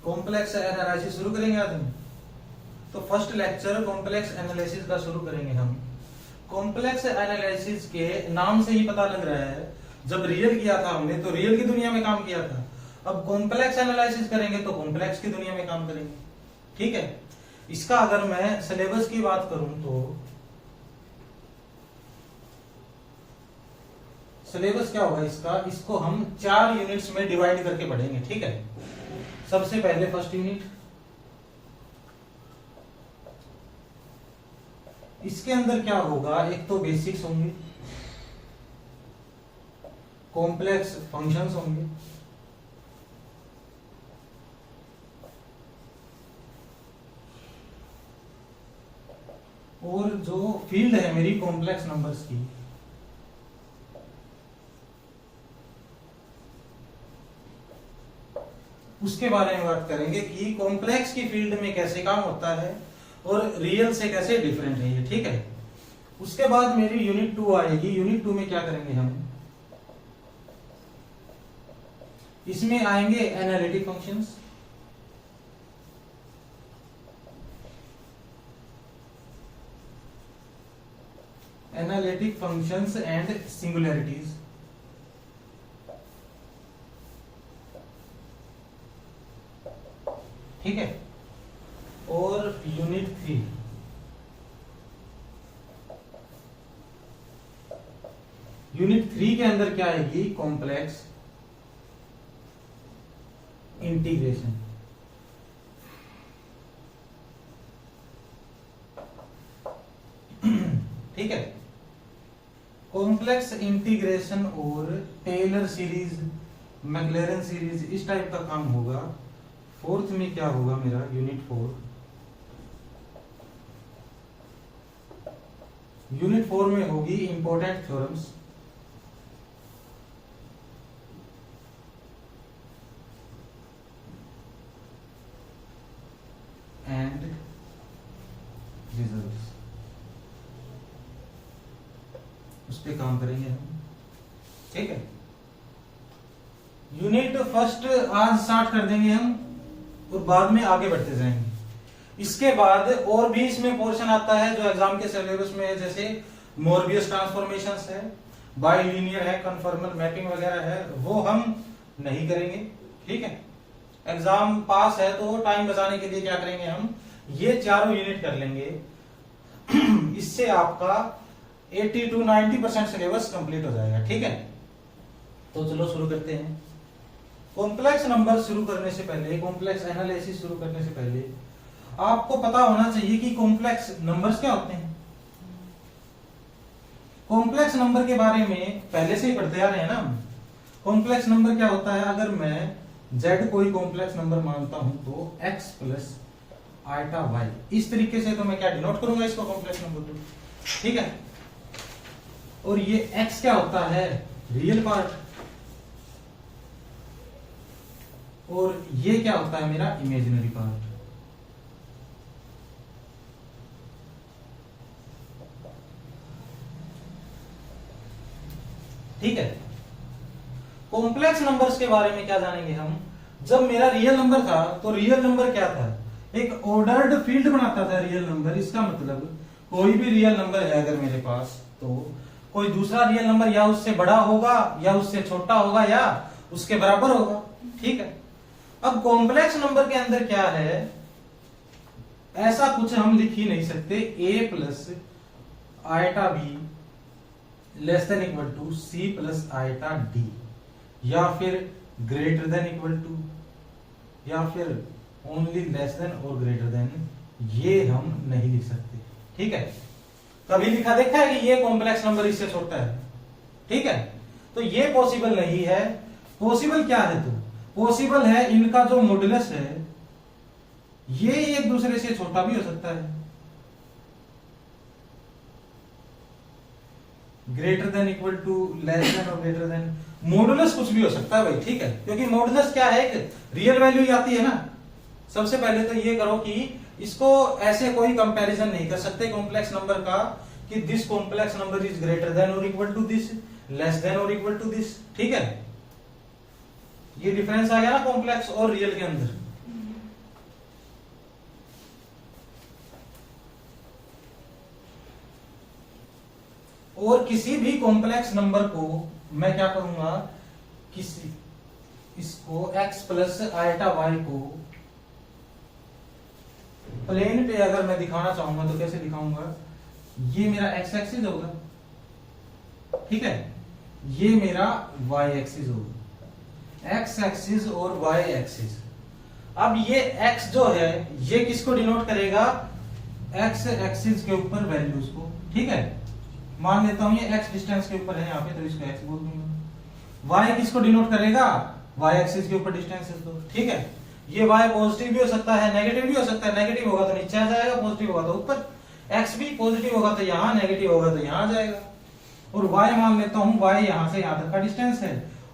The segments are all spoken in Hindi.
कॉम्प्लेक्स एनालिसिस शुरू करेंगे आज हम। तो फर्स्ट लेक्चर कॉम्प्लेक्स एनालिसिस का शुरू करेंगे हम। कॉम्प्लेक्स एनालिसिस के नाम से ही पता लग रहा है, जब रियल किया था हमने तो रियल की दुनिया में काम किया था, अब कॉम्प्लेक्स एनालिसिस करेंगे तो कॉम्प्लेक्स की दुनिया में काम करेंगे। ठीक है, इसका अगर मैं सिलेबस की बात करूं तो सिलेबस क्या होगा इसका, इसको हम 4 यूनिट्स में डिवाइड करके पढ़ेंगे। ठीक है, सबसे पहले फर्स्ट यूनिट, इसके अंदर क्या होगा, एक तो बेसिक्स होंगे, कॉम्प्लेक्स फंक्शंस होंगे, और जो फील्ड है मेरी कॉम्प्लेक्स नंबर्स की, उसके बारे में बात करेंगे कि कॉम्प्लेक्स की फील्ड में कैसे काम होता है और रियल से कैसे डिफरेंट है ये। ठीक है, उसके बाद मेरी यूनिट 2 आएगी। यूनिट 2 में क्या करेंगे हम, इसमें आएंगे analytic functions, analytic functions and singularities. ठीक है, और यूनिट 3 के अंदर क्या आएगी, कॉम्प्लेक्स इंटीग्रेशन। ठीक है, कॉम्प्लेक्स इंटीग्रेशन और टेलर सीरीज, मैक्लेरन सीरीज, इस टाइप का काम होगा। फोर्थ में क्या होगा मेरा, यूनिट 4। यूनिट 4 में होगी इंपॉर्टेंट थ्योरम्स, एंड रिजल्ट्स, उस पे काम करेंगे हम। ठीक है, यूनिट फर्स्ट आज स्टार्ट कर देंगे हम और बाद में आगे बढ़ते जाएंगे। इसके बाद और भी इसमें पोर्शन आता है जो एग्जाम के सिलेबस में है, जैसे मोरबियस ट्रांसफॉर्मेशंस है, बाइलिनियर है, कन्फॉर्मल मैपिंग वगैरह है, वो हम नहीं करेंगे। ठीक है, एग्जाम पास है तो टाइम बचाने के लिए क्या करेंगे हम, ये चारों यूनिट कर लेंगे। इससे आपका 80 to 90% सिलेबस कंप्लीट हो जाएगा। ठीक है, तो चलो शुरू करते हैं। कॉम्प्लेक्स नंबर शुरू करने से पहले, कॉम्प्लेक्स एनालिसिस शुरू करने से पहले आपको पता होना चाहिए कि कॉम्प्लेक्स नंबर्स क्या होते हैं। कॉम्प्लेक्स नंबर के बारे में पहले से ही पढ़ते आ रहे हैं ना। कॉम्प्लेक्स नंबर क्या होता है, अगर मैं z कोई कॉम्प्लेक्स नंबर मानता हूं तो x प्लस आइटा y, इस तरीके से तो मैं क्या डिनोट करूंगा इसको, कॉम्प्लेक्स नंबर को। ठीक है, और ये x क्या होता है, रियल पार्ट, और ये क्या होता है मेरा इमेजिनरी पार्ट। ठीक है, कॉम्प्लेक्स नंबर्स के बारे में क्या जानेंगे हम। जब मेरा रियल नंबर था तो रियल नंबर क्या था, एक ऑर्डर्ड फील्ड बनाता था रियल नंबर। इसका मतलब कोई भी रियल नंबर है अगर मेरे पास, तो कोई दूसरा रियल नंबर या उससे बड़ा होगा या उससे छोटा होगा या उसके बराबर होगा। ठीक है, अब कॉम्प्लेक्स नंबर के अंदर क्या है, ऐसा कुछ हम लिख ही नहीं सकते, a plus iota b less than equal to c plus iota d, या फिर ग्रेटर देन इक्वल टू, या फिर ओनली लेस देन और ग्रेटर देन, ये हम नहीं लिख सकते। ठीक है, कभी लिखा देखा है कि ये कॉम्प्लेक्स नंबर इससे छोटा है। ठीक है, तो ये पॉसिबल नहीं है। पॉसिबल क्या है, तो पॉसिबल है इनका जो मॉडुलस है ये एक दूसरे से छोटा भी हो सकता है, greater than equal to, less than और ग्रेटर देन, मॉडुलस कुछ भी हो सकता है भाई। ठीक है, क्योंकि मॉडुलस क्या है, एक रियल वैल्यू ही आती है ना। सबसे पहले तो ये करो कि इसको ऐसे कोई कंपैरिजन नहीं कर सकते कॉम्प्लेक्स नंबर का कि this complex number is greater than और equal to this, less than और इक्वल टू दिस। ठीक है, ये डिफरेंस आ गया ना कॉम्प्लेक्स और रियल के अंदर। और किसी भी कॉम्प्लेक्स नंबर को मैं क्या करूंगा, किसी इसको x प्लस आयटा वाई को प्लेन पे अगर मैं दिखाना चाहूंगा तो कैसे दिखाऊंगा, ये मेरा x एक्सिस होगा, ठीक है, ये मेरा y एक्सिस होगा, x एक्सिस और y एक्सिस। अब ये x जो है ये किसको डिनोट करेगा, x एक्सिस के ऊपर वैल्यूज को, ठीक है, मान लेता हूं ये x डिस्टेंस के ऊपर है यहाँ पे, तो इसको x बोल दूंगा। y किसको डिनोट करेगा, y एक्सिस के ऊपर डिस्टेंस को, ठीक है। ये y पॉजिटिव भी हो सकता है, नेगेटिव भी हो सकता है, नेगेटिव होगा तो नीचे आ जाएगा, पॉजिटिव होगा तो ऊपर, x भी पॉजिटिव होगा तो यहाँ, नेगेटिव होगा तो यहाँ आ जाएगा। और y मान लेता हूं, y यहां से यहां तक का डिस्टेंस है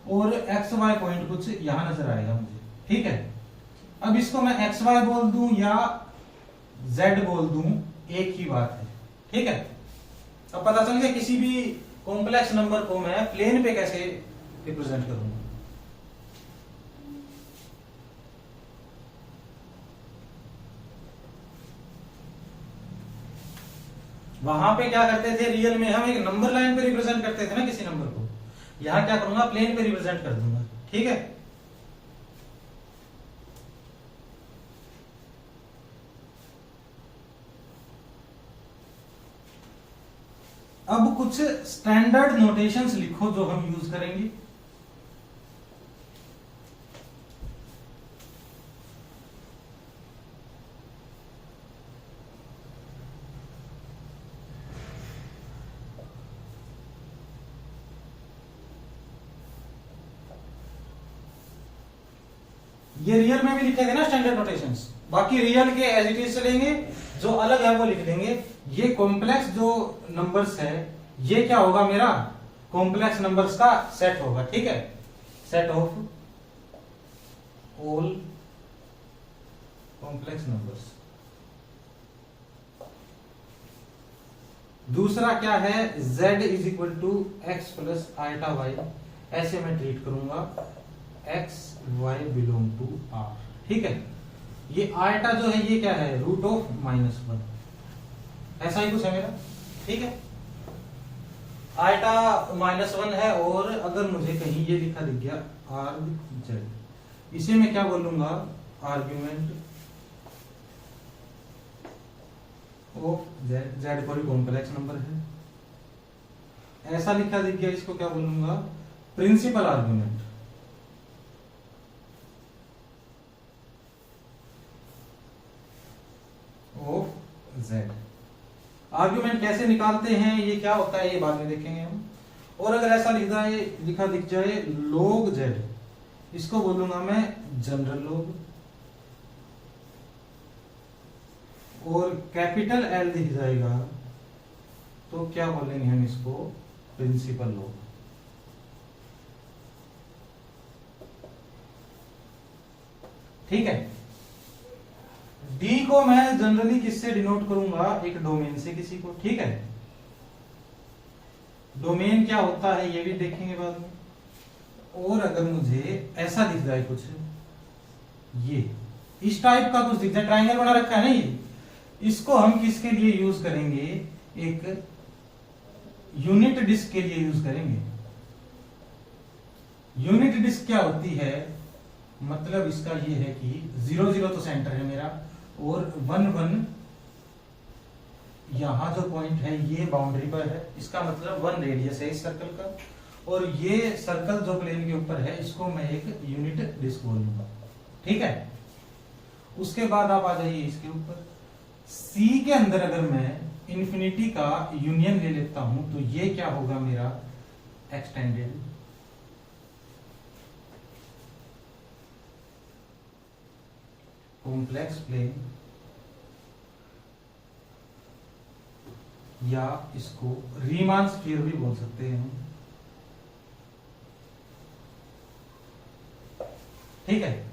और x y पॉइंट कुछ यहां नजर आएगा मुझे, ठीक है। अब इसको मैं x y बोल दूं या z बोल दूं, एक ही बात है, ठीक है। अब पता चल गया किसी भी कॉम्प्लेक्स नंबर को मैं प्लेन पे कैसे रिप्रेजेंट करूंगा। वहां पे क्या करते थे, रियल में हम एक नंबर लाइन पे रिप्रेजेंट करते थे ना किसी नंबर को, यहां क्या करूंगा, प्लेन पे रिप्रेजेंट कर दूंगा, ठीक है। अब कुछ स्टैंडर्ड नोटेशंस लिखो जो हम यूज करेंगे। ये रियल में भी लिखे थे ना स्टैंडर्ड नोटेशंस, बाकी रियल के एज इट इज चलेंगे, जो अलग है वो लिख देंगे। ये कॉम्प्लेक्स जो नंबर्स है ये क्या होगा, मेरा कॉम्प्लेक्स नंबर्स का सेट होगा, ठीक है, set of all complex numbers. दूसरा क्या है, z is equal to x plus iota y, ऐसे मैं ट्रीट करूंगा, x y belong to r, ठीक है। ये आयटा जो है ये क्या है, रूट ऑफ -1, ऐसा ही कुछ है मेरा, ठीक है। आयटा -1 है और अगर मुझे कहीं ये लिखा दिख गया आर्ग z, इसे मैं क्या बोलूंगा, आर्ग्यूमेंट ऑफ z, z कोई कॉम्प्लेक्स नंबर है, ऐसा लिखा दिख गया, इसको क्या बोलूंगा, principal argument of z। Argument कैसे निकालते हैं, ये क्या होता है, ये बाद में देखेंगे हम। और अगर ऐसा लिखा दिख जाए log z, इसको बोलूंगा मैं जनरल लॉग, और कैपिटल L दिख जाएगा तो क्या बोलेंगे हम इसको, प्रिंसिपल लॉग, ठीक है। डी को मैं जनरली किससे डिनोट करूंगा, एक डोमेन से किसी को, ठीक है। डोमेन क्या होता है ये भी देखेंगे बाद में। और अगर मुझे ऐसा दिख जाए कुछ, ये इस टाइप का कुछ दिख जाए, ट्राइंगल बना रखा है ना ये, इसको हम किसके लिए यूज करेंगे, एक यूनिट डिस्क के लिए यूज करेंगे। यूनिट डिस्क क्या होती है, मतलब इसका ये है कि 0 0 तो सेंटर है मेरा, और 1 1 यहां जो पॉइंट है ये बाउंड्री पर है, इसका मतलब 1 रेडियस है इस सर्कल का, और ये सर्कल जो प्लेन के ऊपर है इसको मैं एक यूनिट डिस्क बोलूंगा, ठीक है। उसके बाद आप आ जाइए इसके ऊपर, सी के अंदर अगर मैं इंफिनिटी का यूनियन ले लेता हूं तो ये क्या होगा, मेरा एक्सटेंडेड कॉम्प्लेक्स प्लेन, या इसको रीमान स्फीयर भी बोल सकते हैं हम, ठीक है।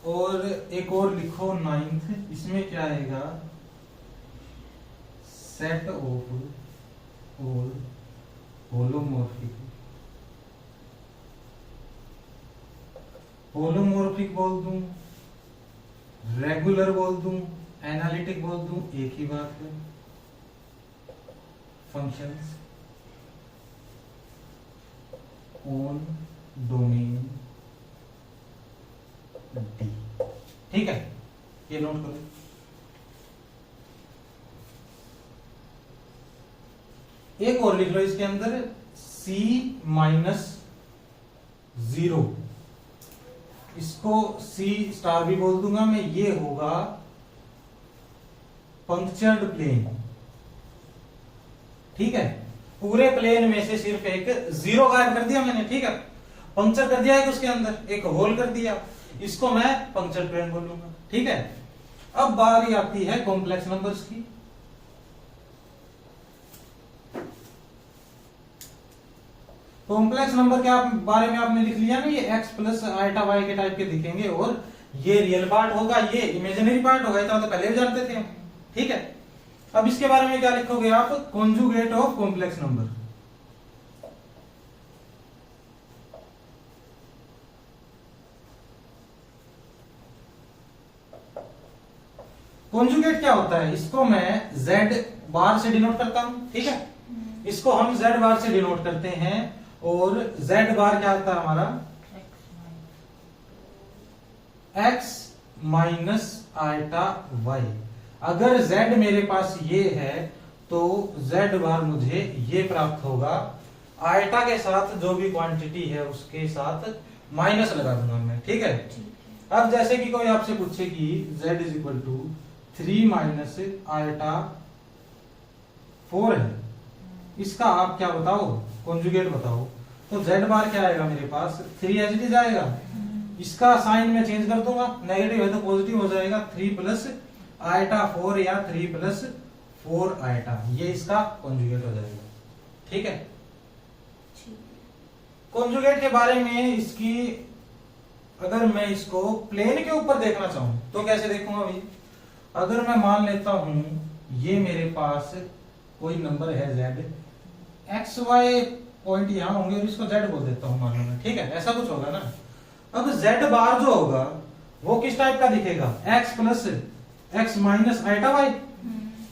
और एक और लिखो 9th, इसमें क्या आएगा, set of all holomorphic, holomorphic बोल दूं, रेगुलर बोल दूं, एनालिटिक बोल दूं, एक ही बात है। फंक्शंस ऑन डोमेन डी, ठीक है, ये नोट करो। एक और लिख लो इसके अंदर, C -0, इसको C स्टार भी बोल दूंगा मैं, ये होगा पंक्चर्ड प्लेन, ठीक है। पूरे प्लेन में से सिर्फ एक जीरो गायब कर दिया मैंने, ठीक है, पंक्चर कर दिया है उसके अंदर, एक होल कर दिया, इसको मैं पंक्चर प्लेन बोलूंगा, ठीक है। अब बारी आती है कॉम्प्लेक्स नंबर्स की। कॉम्प्लेक्स नंबर के बारे में आपने लिख लिया ना, ये x प्लस आइटा वाई के टाइप के दिखेंगे, और ये रियल पार्ट होगा, ये इमेजिनरी पार्ट होगा, इतना तो पहले भी जानते थे हम, ठीक है। अब इसके बारे में क्या लिखोगे आप, conjugate of complex number. Conjugate क्या होता है, इसको मैं z बार से डिनोट करता हूं, ठीक है, इसको हम z बार से डिनोट करते हैं, और z बार क्या होता है हमारा, x माइनस आइटा y। अगर z मेरे पास ये है तो z बार मुझे ये प्राप्त होगा, आइटा के साथ जो भी क्वांटिटी है उसके साथ माइनस लगा दूंगा मैं, ठीक है। अब जैसे कि कोई आपसे पूछे कि z is equal to 3 minus iota 4 है, इसका आप क्या बताओ, कॉन्जुगेट बताओ, तो z बार क्या आएगा मेरे पास, 3 एज इट इज आएगा, इसका साइन में चेंज कर दूंगा, नेगेटिव है तो पॉजिटिव हो जाएगा, 3 प्लस आइटा 4 या 3 प्लस 4 आइटा, ये इसका कॉन्जुगेट हो जाएगा, ठीक है। कॉन्जुगेट के बारे में इसकी, अगर मैं इसको प्लेन के ऊपर देखना चाहूं तो कैसे देखूंगा भाई, अगर मैं मान लेता हूं ये मेरे पास कोई नंबर है z, एक्स वाई पॉइंट यहां होंगे और इसको z बोल देता हूं मान लो मैं, ठीक है, ऐसा कुछ होगा ना। अब z बार जो होगा वो किस टाइप का दिखेगा, x plus x minus iota y,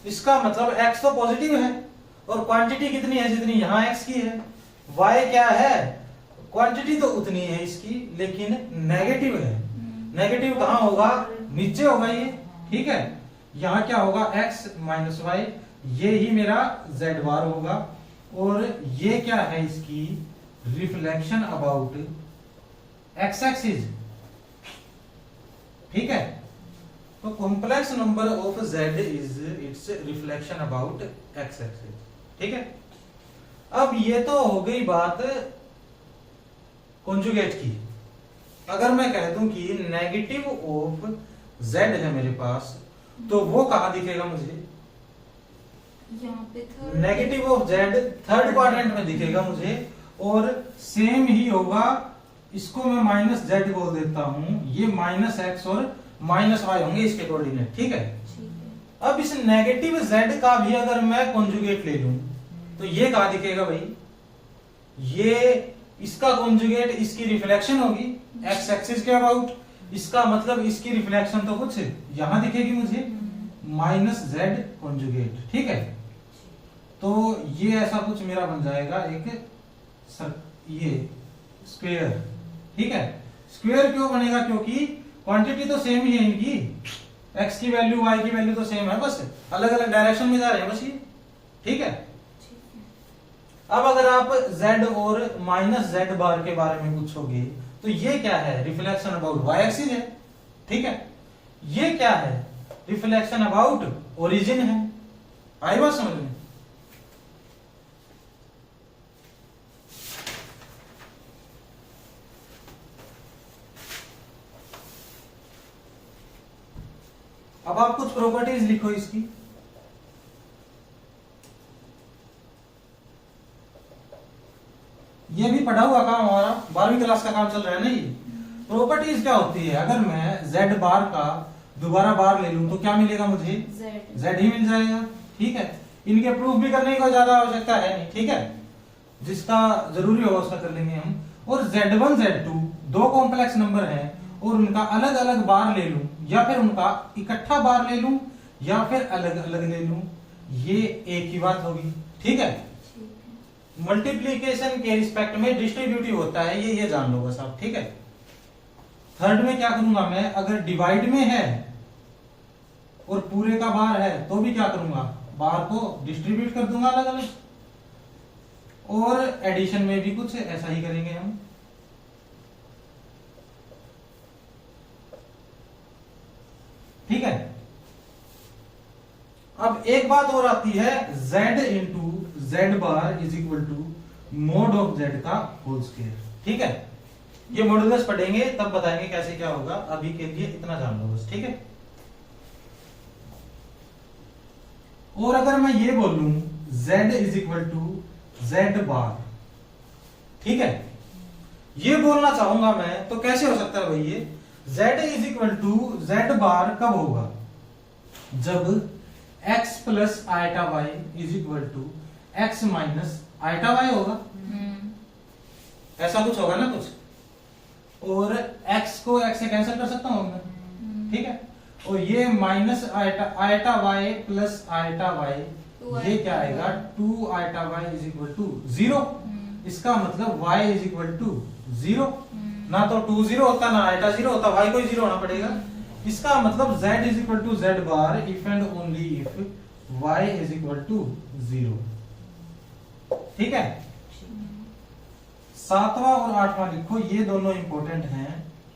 इसका मतलब x तो पॉजिटिव है और क्वांटिटी कितनी है जितनी यहां x की है, y क्या है, क्वांटिटी तो उतनी है इसकी लेकिन नेगेटिव है, नेगेटिव कहां होगा, नीचे होगा ये, ठीक है। यहां क्या होगा, x माइनस वाई, ये ही मेरा z बार होगा, और ये क्या है इसकी रिफ्लेक्शन अबाउट x एक्सिस, ठीक है। तो complex number of z is it's reflection about x axis, ठीक है। अब ये तो हो गई बात कॉन्जुगेट की। अगर मैं कह दूं कि नेगेटिव ऑफ z है मेरे पास, तो वो कहां दिखेगा मुझे, यहाँ पे negative of z third quadrant में दिखेगा मुझे, और सेम ही होगा, इसको मैं माइनस z बोल देता हूं, ये माइनस x और माइनस y होंगे इसके कोऑर्डिनेट, ठीक है। अब इस नेगेटिव z का भी अगर मैं कॉन्जुगेट ले लूं तो ये कहां दिखेगा भाई, ये इसका कॉन्जुगेट इसकी रिफ्लेक्शन होगी x एक्सिस के अबाउट, इसका मतलब इसकी रिफ्लेक्शन तो कुछ यहां दिखेगी मुझे, माइनस z कॉन्जुगेट, ठीक है। तो ये ऐसा कुछ मेरा बन जाएगा एक ये स्क्वायर, ठीक है। स्क्वायर क्यों बनेगा, क्योंकि क्वांटिटी तो सेम ही है इनकी, x की वैल्यू y की वैल्यू तो सेम है, बस अलग अलग डायरेक्शन में जा रहे हैं बस ये, ठीक है। अब अगर आप z और माइनस z बार के बारे में पूछोगे तो ये क्या है, रिफ्लेक्शन अबाउट y एक्सिस है, ठीक है। ये क्या है, रिफ्लेक्शन अबाउट ओरिजिन है, आई बात समझ में। अब आप कुछ प्रॉपर्टीज लिखो इसकी। ये भी पढ़ा हुआ काम हमारा 12वीं क्लास का काम चल रहा है ना। ये प्रॉपर्टीज क्या होती है, अगर मैं z बार का दोबारा बार ले लूं तो क्या मिलेगा मुझे, z ही मिल जाएगा, ठीक है। इनके प्रूफ भी करने की कोई ज्यादा आवश्यकता है नहीं, ठीक है, जिसका जरूरी होगा उसका कर लेंगे हम। और z1 z2 दो कॉम्प्लेक्स नंबर हैं और उनका अलग अलग बार ले लूं या फिर उनका इकट्ठा बार ले लूं या फिर अलग अलग ले लूं, ये एक ही बात होगी। ठीक है, ठीक है। मल्टीप्लीकेशन के रिस्पेक्ट में डिस्ट्रीब्यूटिव होता है, ये जान लो बस आप। ठीक है, थर्ड में क्या करूंगा मैं, अगर डिवाइड में है और पूरे का बार है तो भी क्या करूंगा, बार को डिस्ट्रीब्यूट कर दूंगा अलग अलग। और एडिशन में भी कुछ ऐसा ही करेंगे हम। ठीक है, अब एक बात और आती है, z into z bar is equal to mod of z का होल स्क्वायर। ठीक है, ये मॉडुलस पढ़ेंगे तब बताएंगे कैसे क्या होगा, अभी के लिए इतना जान लो बस। ठीक है, और अगर मैं ये बोलूं z is equal to Z bar, ठीक है, ये बोलना चाहूंगा मैं तो कैसे हो सकता है भाई, ये z is equal to Z bar कब होगा, जब x plus iota Y is equal to x minus iota Y होगा। ऐसा कुछ होगा ना कुछ, और x को x से कैंसिल कर सकता हूं मैं। ठीक है, और ये minus iota y plus iota y, ये क्या आएगा, 2 iota Y is equal to 0। इसका मतलब y इज इक्वल टू 0, ना तो 2 0 होता ना आइटा 0 होता, y को 0 होना पड़ेगा। इसका मतलब z is equal to Z bar if and only if y is equal to 0। ठीक है, सातवां और आठवां लिखो, ये दोनों इंपॉर्टेंट हैं।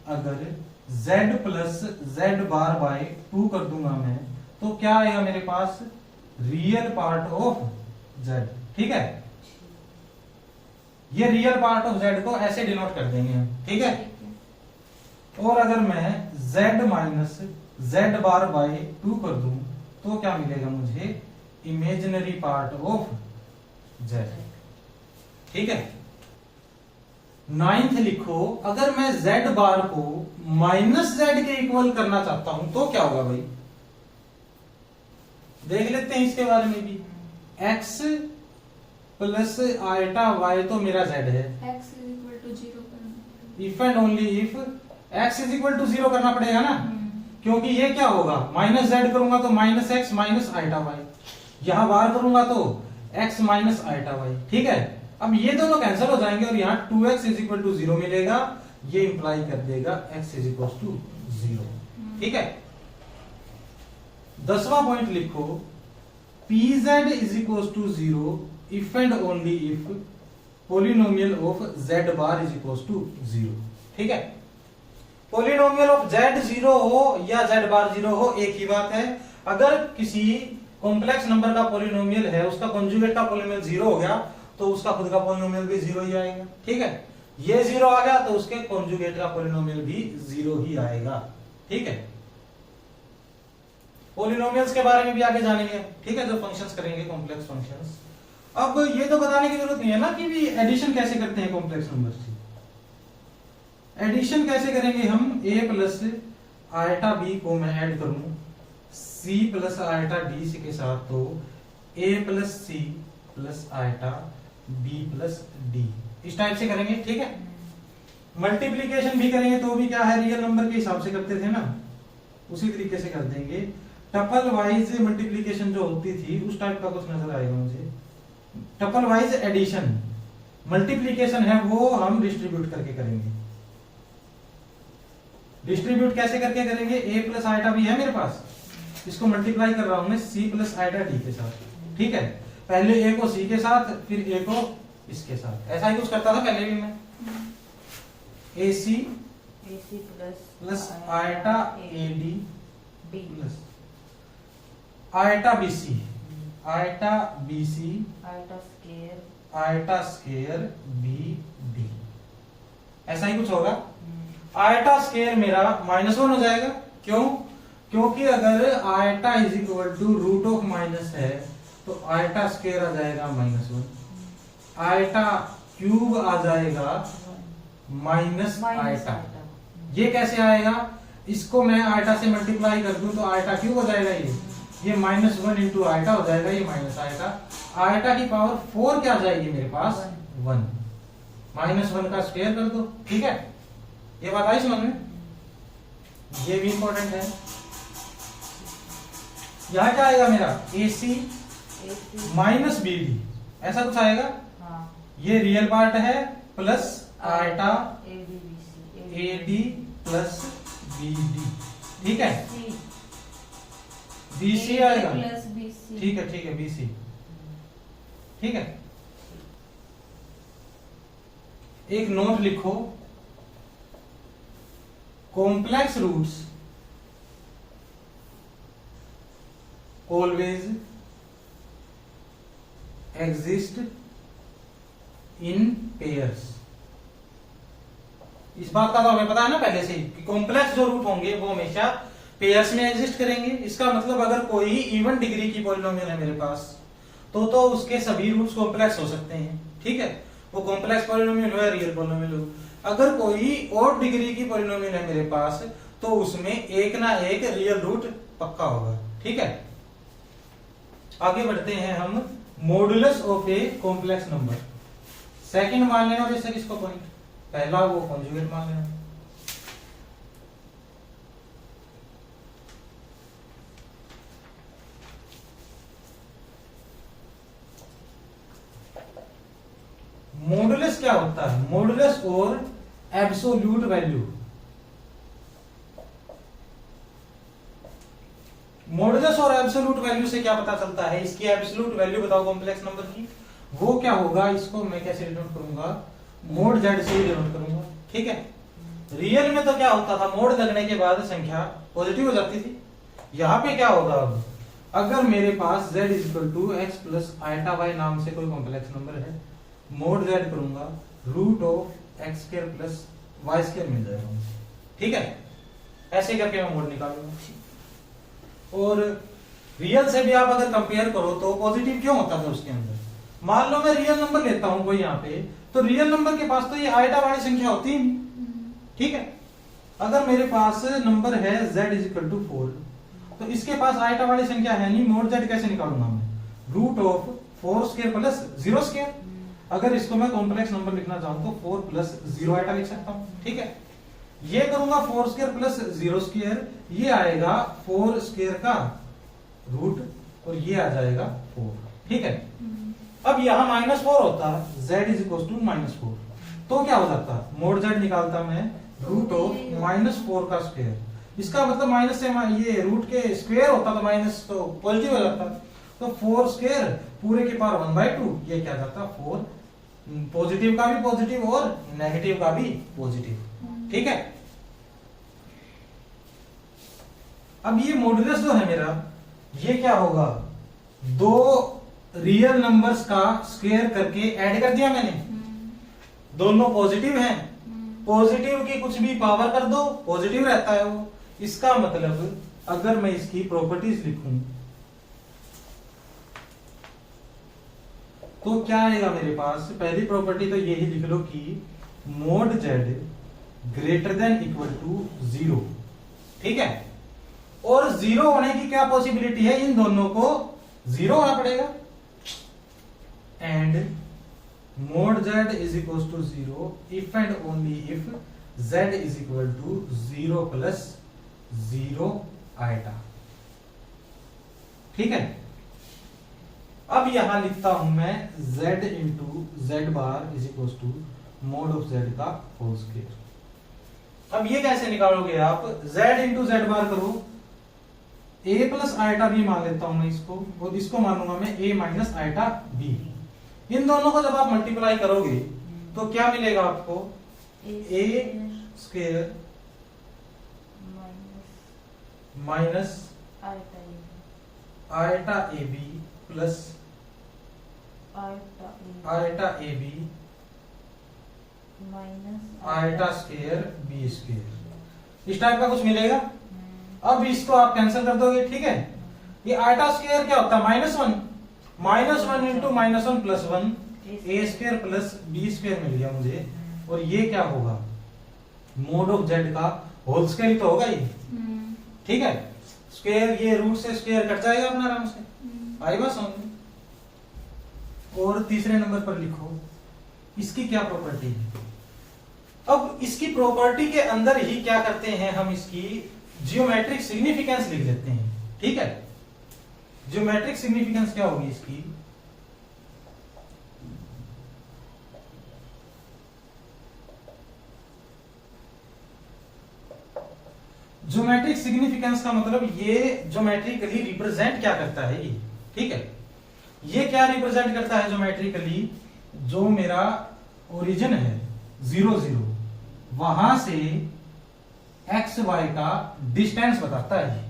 अगर z plus Z bar by 2 कर दूंगा मैं तो क्या आएगा मेरे पास, रियल पार्ट ऑफ z। ठीक है, ये रियल पार्ट ऑफ z को ऐसे डिनोट कर देंगे हम। ठीक है, और अगर मैं z minus Z bar by 2 कर दूं तो क्या मिलेगा मुझे, इमेजिनरी पार्ट ऑफ z। ठीक है, नाइन्थ लिखो, अगर मैं z बार को माइनस z के इक्वल करना चाहता हूं तो क्या होगा भाई, देख लेते हैं इसके बारे में भी। x प्लस आइटा y तो मेरा z है, x इज इक्वल टू 0 करना, if and only if x is equal to 0 करना पड़ेगा ना, क्योंकि ये क्या होगा, माइनस z करूंगा तो minus x minus iota y, यहां बार करूंगा तो x माइनस आइटा y। ठीक है, अब ये दोनों कैंसिल हो जाएंगे और यहाँ 2x इज इक्वल टू 0 मिलेगा, ये इंप्लाई कर देगा x इज इक्वल टू 0। ठीक है, 10वां पॉइंट लिखो, pz is equal to 0 if and only if polynomial of z bar is equal to 0। ठीक है, पोलिनोमियल ऑफ z 0 हो या z बार 0 हो एक ही बात है। अगर किसी कॉम्प्लेक्स नंबर का पोलिनोमियल है, उसका कॉन्जुगेट का पोलिनोमियल 0 हो गया तो उसका खुद का पोलिनोमियल भी 0 ही आएगा। ठीक है, ये 0 आ गया तो उसके कॉन्जुगेट का पोलिनोमियल भी 0 ही आएगा। ठीक है, पोलिनोमियल्स के बारे में भी आगे जानेंगे। ठीक है, जो फंक्शंस करेंगे कॉम्प्लेक्स फंक्शंस। अब ये तो बताने की जरूरत नहीं है ना कि भी एडिशन कैसे करते हैं कॉम्प्लेक्स नंबर्स की। एडिशन कैसे करेंगे हम, a प्लस आइटा b को मैं ऐड करूं c प्लस आइटा d के साथ तो a plus c plus iota b plus d, इस टाइप से करेंगे। ठीक है, मल्टीप्लीकेशन भी करेंगे तो भी क्या है, रियल नंबर के हिसाब से करते थे ना, उसी तरीके से कर देंगे। टपल वाइज मल्टीप्लीकेशन जो होती थी उस टाइप का कुछ नजर आएगा मुझे। टपल वाइज एडिशन, मल्टीप्लीकेशन है वो हम डिस्ट्रीब्यूट करके करेंगे। डिस्ट्रीब्यूट कैसे करके करेंगे, a प्लस आइटा भी है मेरे पास, इसको मल्टीप्लाई कर रहा हूं मैं c प्लस आइटा d के साथ। ठीक है, पहले a को c के साथ फिर a को इसके साथ, ऐसा ही कुछ करता था पहले भी मैं। ac plus iota ad plus iota bc, iota bc iota square bd, ऐसा ही कुछ होगा। आइटा स्केयर मेरा -1 हो जाएगा, क्यों, क्योंकि अगर iota is equal to root of minus है तो आइटा स्केयर आ जाएगा -1, आइटा क्यूब आ जाएगा माइनस आइटा। ये कैसे आएगा, इसको मैं आइटा से मल्टीप्लाई कर दूं तो आइटा क्यूब हो जाएगा, ये -1 इंटू आइटा हो जाएगा, ये माइनस आइटा। आइटा की पावर 4 क्या आ जाएगी मेरे पास, 1, -1 का स्क्वायर कर दो। ठीक है, ये बात आई समझ में। ये भी इंपॉर्टेंट है। यहाँ क्या आएगा मेरा AC माइनस BD, ऐसा कुछ आएगा। हाँ ये रियल पार्ट है plus eta AD plus BD, ठीक है। BC आएगा, प्लस BC। ठीक है BC, ठीक है। एक नोट लिखो, complex roots always exist in pairs. इस बात का तो हमें पता है ना पहले से ही कि कॉम्प्लेक्स जो रूट होंगे वो हमेशा पेयर्स में एग्जिस्ट करेंगे। इसका मतलब अगर कोई इवन डिग्री की पॉलिनोमियल है मेरे पास तो उसके सभी रूट्स कॉम्प्लेक्स हो सकते हैं, ठीक है। वो कॉम्प्लेक्स पॉलिनोमियल हो या रियल पॉलिनोमियल हो। अगर कोई और डिग्री की पॉलिनोमियल है मेरे पास तो उसमें एक ना एक रियल रूट पक्का होगा, ठीक है। आगे बढ़ते हैं हम, modulus of a complex number. Second मान लेना जैसे किसको पॉइंट, पहला वो कॉन्जुगेट मान लेना। मॉडुलस क्या होता है, मॉडुलस और एब्सोल्यूट वैल्यू। मॉडुलस और एब्सोल्यूट वैल्यू से क्या पता चलता है, इसकी एब्सोल्यूट वैल्यू बताओ कॉम्प्लेक्स नंबर की, वो क्या होगा। इसको मैं कैसे डिनोट करूंगा, मोड जेड से ही डिनोट करूंगा, ठीक है। रियल में तो क्या होता था, मोड लगने के बाद संख्या पॉजिटिव हो जाती थी। यहाँ पे क्या होगा, अब अगर मेरे पास z equal to x plus iota Y नाम से कोई कॉम्प्लेक्स नंबर है, मोड z करूंगा root of X square plus Y square मिल जाएगा मुझे, ठीक है। ऐसे करके मैं मोड निकालूंगा। और रियल से भी आप अगर कंपेयर करो तो पॉजिटिव क्यों होता था उसके अंदर। मान लो मैं रियल नंबर लेता हूं कोई यहाँ पे, तो रियल नंबर के पास तो ये आयटा वाली संख्या होती है, ठीक है। अगर मेरे पास नंबर है z इक्वल टू 4 तो इसके पास आयटा वाली संख्या है नहीं, मोड z कैसे निकालूंगा मैं, root of 4 square plus 0 square. अगर इसको मैं कॉम्प्लेक्स नंबर लिखना चाहूं तो 4 प्लस 0 आयटा लिख सकता हूं, ठीक है। ये करूंगा 4 स्क्वायर प्लस 0 स्क्वायर, ये आएगा 4 स्क्वायर का रूट और ये आ जाएगा 4, ठीक है। अब यहां -4 होता, z इज इक्वल टू -4, तो क्या हो जाता, मोड z निकालता मैं रूट ऑफ -4 का स्क्वायर। इसका मतलब माइनस से ये रूट के स्क्वायर होता तो माइनस तो पॉजिटिव हो जाता, तो 4 स्क्वायर पूरे के पावर 1/2, ये क्या जाता 4, पॉजिटिव का भी पॉजिटिव और नेगेटिव का भी पॉजिटिव, ठीक है। अब ये मॉडुलस जो है मेरा, ये क्या होगा, दो रियल नंबर्स का स्क्वायर करके ऐड कर दिया मैंने, दोनों पॉजिटिव हैं, पॉजिटिव की कुछ भी पावर कर दो पॉजिटिव रहता है वो। इसका मतलब अगर मैं इसकी प्रॉपर्टीज लिखूं तो क्या आएगा मेरे पास, पहली प्रॉपर्टी तो यही लिख लो कि mod z greater than equal to 0, ठीक है। और 0 होने की क्या पॉसिबिलिटी है, इन दोनों को 0 होना पड़ेगा। And mod z is equal to 0 if and only if z is equal to 0 plus 0 iota, ठीक है। अब यहां लिखता हूं मैं z into z bar is equal to mod of z का होल स्क्वायर। अब ये कैसे निकालोगे आप, z इंटू जेड बार करो, a प्लस आयटा b मान लेता हूं मैं इसको, और इसको मानूंगा मैं a माइनस आयटा b। इन दोनों को जब आप मल्टीप्लाई करोगे तो क्या मिलेगा आपको, a square minus iota a b plus iota a b iota square b square, इस टाइप का कुछ मिलेगा। अब इसको आप कैंसिल कर दोगे, ठीक है। ये आयटा स्क्वायर क्या होता है, -1 इंटू -1 प्लस 1 ए स्क्वायर प्लस बी स्क्वायर मिल गया मुझे। और ये क्या होगा, मोड ऑफ जेड का होल स्क्वायर तो होगा ये, ठीक है। स्क्वायर, ये रूट से स्क्वायर कट जाएगा अपना आराम से, आई बात समझ। और तीसरे नंबर पर लिखो इसकी क्या प्रॉपर्टी है। अब इसकी प्रॉपर्टी के अंदर ही क्या करते हैं हम, इसकी जियोमेट्रिक सिग्निफिकेंस लिख लेते हैं, ठीक है। जियोमेट्रिक सिग्निफिकेंस क्या होगी इसकी, ज्योमेट्रिक सिग्निफिकेंस का मतलब ये ज्योमेट्रिकली रिप्रेजेंट क्या करता है ये, ठीक है। ये क्या रिप्रेजेंट करता है ज्योमेट्रिकली, जो मेरा ओरिजिन है 0 0 वहां से एक्स वाई का डिस्टेंस बताता है,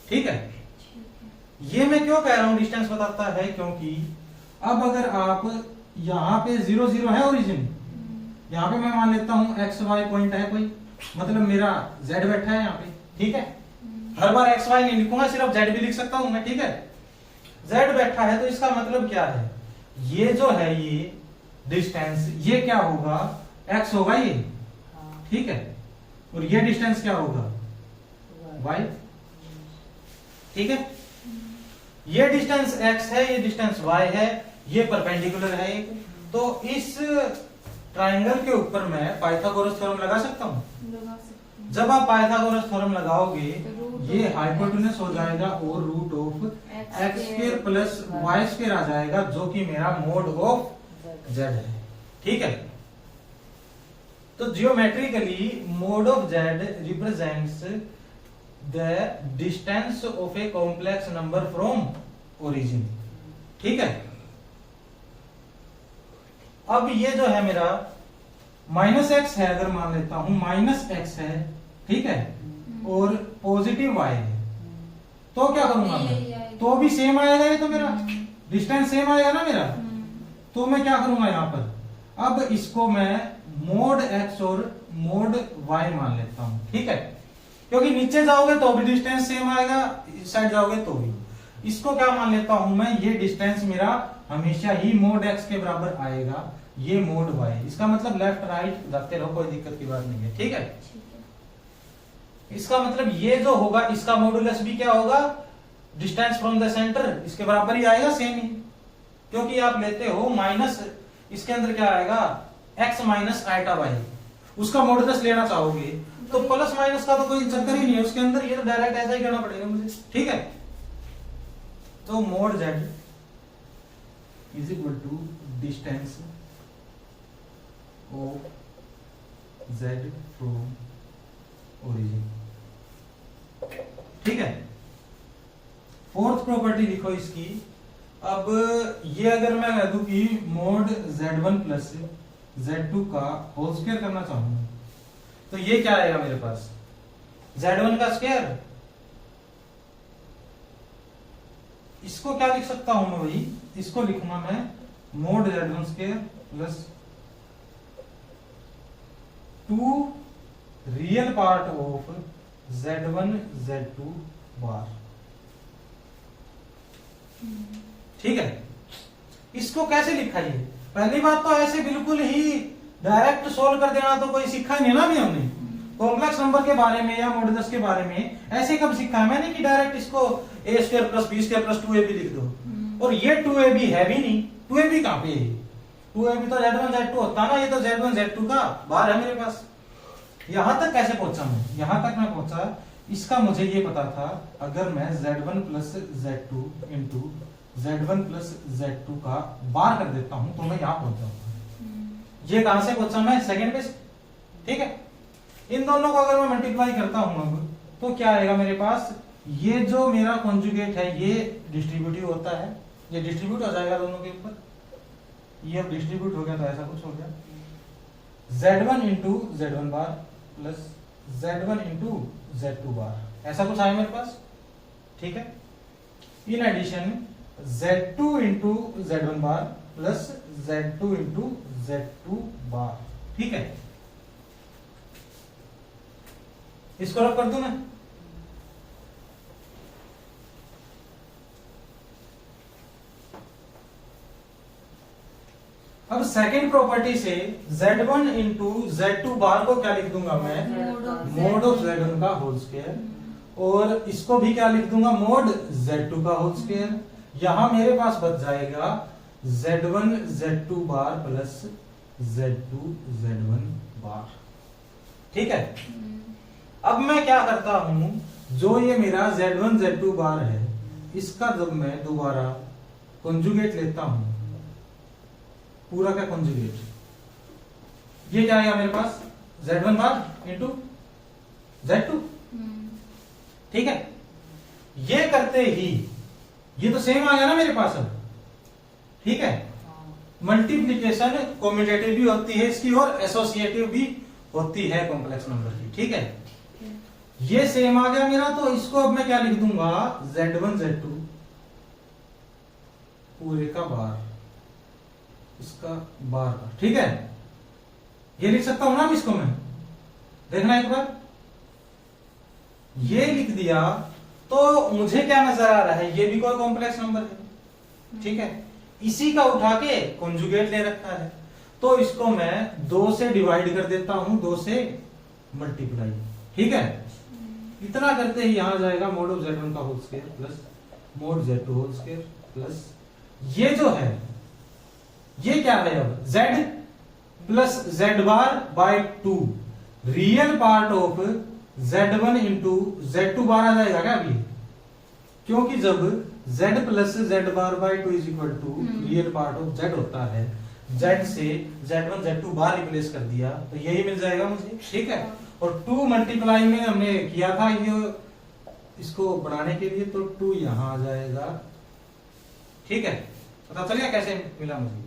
ठीक है। ये मैं क्यों कह रहा हूं डिस्टेंस बताता है, क्योंकि अब अगर आप यहां पे 0 0 है ओरिजिन, यहां पे मैं मान लेता हूं एक्स वाई पॉइंट है कोई, मतलब मेरा z बैठा है यहाँ पे, ठीक है। हर बार एक्स वाई नहीं लिखूंगा, सिर्फ z भी लिख सकता हूं मैं, ठीक है। z बैठा है तो इसका मतलब क्या है, ये जो है ये डिस्टेंस ये क्या होगा, x होगा ये, ठीक है। और ये डिस्टेंस क्या होगा, y, ठीक है। ये डिस्टेंस x है, ये डिस्टेंस y है, ये परपेंडिकुलर है एक, तो इस ट्राइंगल के ऊपर मैं पाइथागोरस थ्योरम लगा सकता हूं। जब आप पाइथागोरस थ्योरम लगाओगे ये हाइपोटेनस हो जाएगा और root of X square plus Y square आ जाएगा, जो कि मेरा मोड ऑफ z है, ठीक है। तो geometrically mode of z represents the distance of a complex number from origin, ठीक है। अब ये जो है मेरा -x है, अगर मान लेता हूं -x है, ठीक है, और पॉजिटिव y है, तो क्या करूंगा मैं, तो भी सेम आएगा, ये तो मेरा डिस्टेंस सेम आएगा ना मेरा, तो मैं क्या करूंगा यहाँ पर, अब इसको मैं मोड x और मोड y मान लेता हूं, ठीक है। क्योंकि नीचे जाओगे तो भी डिस्टेंस सेम आएगा, इस साइड जाओगे तो भी, इसको क्या मान लेता हूं मैं, ये डिस्टेंस मेरा हमेशा ही मोड x के बराबर आएगा, ये मोड y, इसका मतलब लेफ्ट राइट जाते रहो, कोई दिक्कत की बात नहीं है, ठीक है। इसका मतलब ये जो होगा इसका मॉडुलस भी क्या होगा, डिस्टेंस फ्रॉम द सेंटर इसके बराबर ही आएगा, सेम ही, क्योंकि आप लेते हो माइनस, इसके अंदर क्या आएगा x माइनस आइटा y, उसका मॉडुलस लेना चाहोगे तो प्लस माइनस का तो कोई चक्कर ही नहीं है उसके अंदर, ये तो डायरेक्ट ऐसा ही करना पड़ेगा मुझे, ठीक है। तो mod z is equal to distance of z from origin, ठीक है। फोर्थ प्रॉपर्टी लिखो इसकी, अब ये अगर मैं कह दूं कि मोड z1 प्लस z2 का होल स्क्वायर करना चाहूंगा, तो ये क्या आएगा मेरे पास, z1 का स्क्वायर, इसको क्या लिख सकता हूं मैं, वही इसको लिखूंगा मैं mode z1 square plus 2 real part of z1 z2 bar, ठीक है। इसको कैसे लिखा, ये पहली बात तो ऐसे बिल्कुल ही डायरेक्ट सोल्व कर देना तो कोई सीखा नहीं है ना अभी हमने, कॉम्प्लेक्स नंबर के बारे में या मॉडुलस के बारे में ऐसे कब सीखा है मैंने, कि डायरेक्ट इसको a square plus b square plus 2ab लिख दो, और ये 2ab है भी नहीं, 2ab कहां पे है, 2ab तो z1 z2 होता ना, ये तो z1 z2 का बार है मेरे पास। यहां तक कैसे पहुंचा मैं, यहां तक मैं पहुंचा, इसका मुझे ये पता था, अगर मैं z1 plus z2 into z1 plus z2 का बार कर देता हूं तो मैं यहां पहुंच जाऊंगा। ये कहां से पहुंचा मैं, सेकंड पे, ठीक है। इन दोनों को अगर मैं मल्टीप्लाई करता हूं अब, तो क्या आएगा मेरे पास, ये जो मेरा कॉन्जुगेट है ये डिस्ट्रीब्यूटिव होता है, ये डिस्ट्रीब्यूट हो जाएगा दोनों के ऊपर, ये अब डिस्ट्रीब्यूट हो गया तो ऐसा कुछ हो गया, z1 into z1 bar plus z1 into z2 bar, ऐसा कुछ आया मेरे पास, ठीक है। In addition z2 into z1 bar plus z2 into z2 bar, ठीक है। इसको रख कर दूं मैं, अब सेकंड प्रॉपर्टी से z1 इंटू z2 बार को क्या लिख दूंगा मैं, मोड ऑफ z1 का होल स्क्वायर, और इसको भी क्या लिख दूंगा, मोड z2 का होल स्क्वायर। यहां मेरे पास बच जाएगा z1 z2 बार प्लस z2 z1 बार, ठीक है। अब मैं क्या करता हूं, जो ये मेरा Z1 Z2 बार है, इसका जब मैं दोबारा कॉन्जुगेट लेता हूं, पूरा का कॉन्जुगेट, ये क्या आएगा मेरे पास, Z1 बार इंटू Z2। ठीक है, ये करते ही ये तो सेम आ गया ना मेरे पास अब। ठीक है, मल्टीप्लीकेशन कॉम्यूटेटिव भी होती है इसकी और एसोसिएटिव भी होती है कॉम्प्लेक्स नंबर की। ठीक है, ये सेम आ गया मेरा, तो इसको अब मैं क्या लिख दूंगा, Z1 Z2 पूरे का बार, इसका बार का। ठीक है, ये लिख सकता हूं ना इसको मैं, देखना एक बार, ये लिख दिया तो मुझे क्या नजर आ रहा है, ये भी कोई कॉम्प्लेक्स नंबर है। ठीक है, इसी का उठा के कॉन्जुगेट ले रखा है, तो इसको मैं 2 से डिवाइड कर देता हूं, 2 से मल्टीप्लाई। ठीक है, इतना करते ही यहां जाएगा मोड ऑफ Z1 का whole square plus mod Z2 whole square plus ये जो है, ये क्या है अब, Z plus Z bar by 2, real part of Z1 into Z2 bar आ जाएगा क्या अभी, क्योंकि जब Z plus Z bar by 2 is equal to real part of Z होता है, Z से Z1 Z2 बार रिप्लेस कर दिया तो यही मिल जाएगा मुझे। ठीक है, और 2 मल्टीप्लाई में हमने किया था ये, इसको बढ़ाने के लिए, तो 2 यहां आ जाएगा। ठीक है, पता चल गया कैसे मिला मुझे।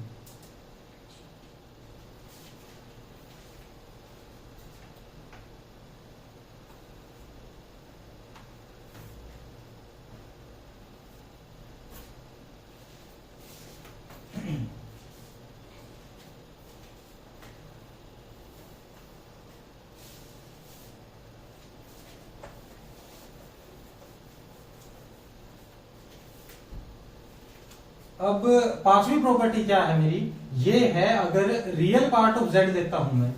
अब पांचवी प्रॉपर्टी क्या है मेरी, ये है अगर रियल पार्ट ऑफ Z लेता हूं मैं,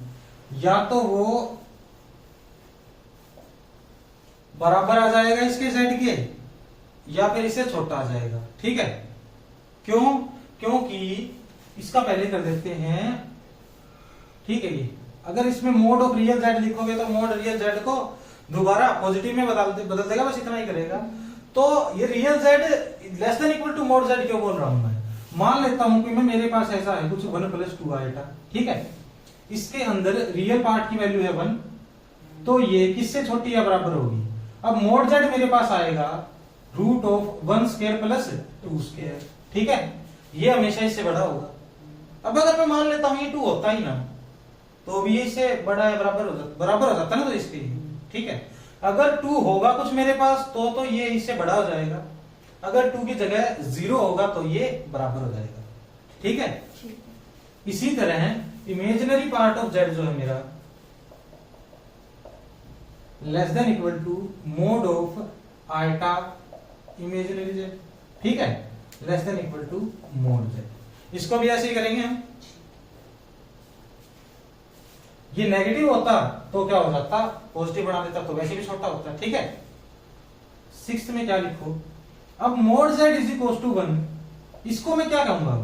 या तो वो बराबर आ जाएगा इसके Z के, या फिर इससे छोटा आ जाएगा। ठीक है, क्यों, क्योंकि इसका पहले कर देते हैं। ठीक है, ये अगर इसमें मोड ऑफ रियल Z लिखोगे तो मोड रियल Z को दोबारा पॉजिटिव में बदल देगा, बस इतना ही करेगा। तो ये real Z less than equal to mod Z क्यों बोल रहा हूं मैं, मान लेता हूं कि मैं, मेरे पास ऐसा है कुछ 1 प्लस 2 आएगा। ठीक है, इसके अंदर रियल पार्ट की वैल्यू है 1, तो ये किससे छोटी या बराबर होगी। अब मोड Z मेरे पास आएगा root of 1 square plus 2 square. ठीक है, ये हमेशा इससे बड़ा होगा। अब अगर मैं मान लेता हूं ये 2 होता ही ना, तो भी ये इससे बड़ा या बराबर हो जाता ना, तो इसके। ठीक है, अगर 2 होगा कुछ मेरे पास तो ये इससे बड़ा हो जाएगा, अगर 2 की जगह 0 होगा तो ये बराबर हो जाएगा। ठीक है, इसी तरह इमेजिनरी पार्ट ऑफ Z जो है मेरा less than equal to mod of iota imaginary Z। ठीक है, less than equal to mod Z, इसको भी ऐसे ही करेंगे हम। ये नेगेटिव होता तो क्या हो जाता, पॉजिटिव बना देता तो वैसे भी छोटा होता। ठीक है, 6th में क्या लिखो, अब mod Z is equal to 1, इसको मैं क्या कहूंगा,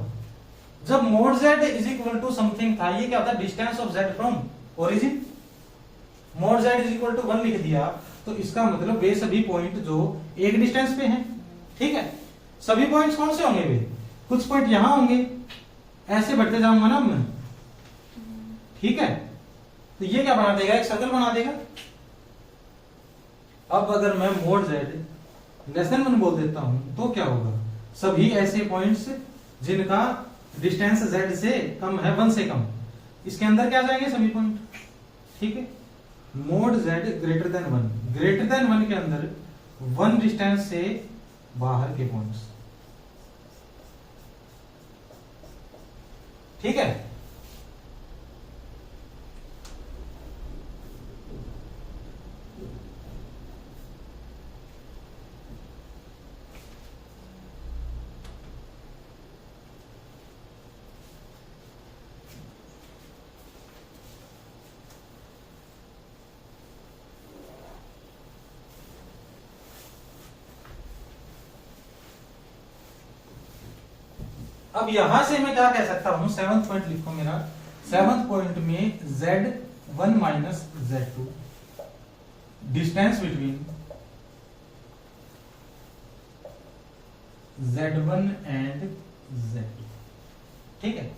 जब mod Z is equal to something था, ये क्या होता है, distance of Z from origin. Mod Z is equal to 1 लिख दिया तो इसका मतलब वे सभी पॉइंट जो एक डिस्टेंस पे हैं। ठीक है, सभी पॉइंट्स कौन से होंगे, वे कुछ पॉइंट यहां होंगे, ऐसे बढ़ते जाऊंगा ना मैं। ठीक है, तो ये क्या बना देगा, एक सर्कल बना देगा। अब अगर मैं मोड Z लेस देन 1 बोल देता हूं तो क्या होगा, सभी ऐसे पॉइंट्स जिनका डिस्टेंस Z से कम है, 1 से कम, इसके अंदर क्या जाएंगे सभी पॉइंट। ठीक है, mod Z greater than 1, greater than 1 के अंदर 1 डिस्टेंस से बाहर के पॉइंट्स। ठीक है, अब यहां से मैं क्या कह सकता हूं, 7th पॉइंट लिखो मेरा, 7th पॉइंट में Z1 minus Z2 distance between Z1 and Z2। ठीक है,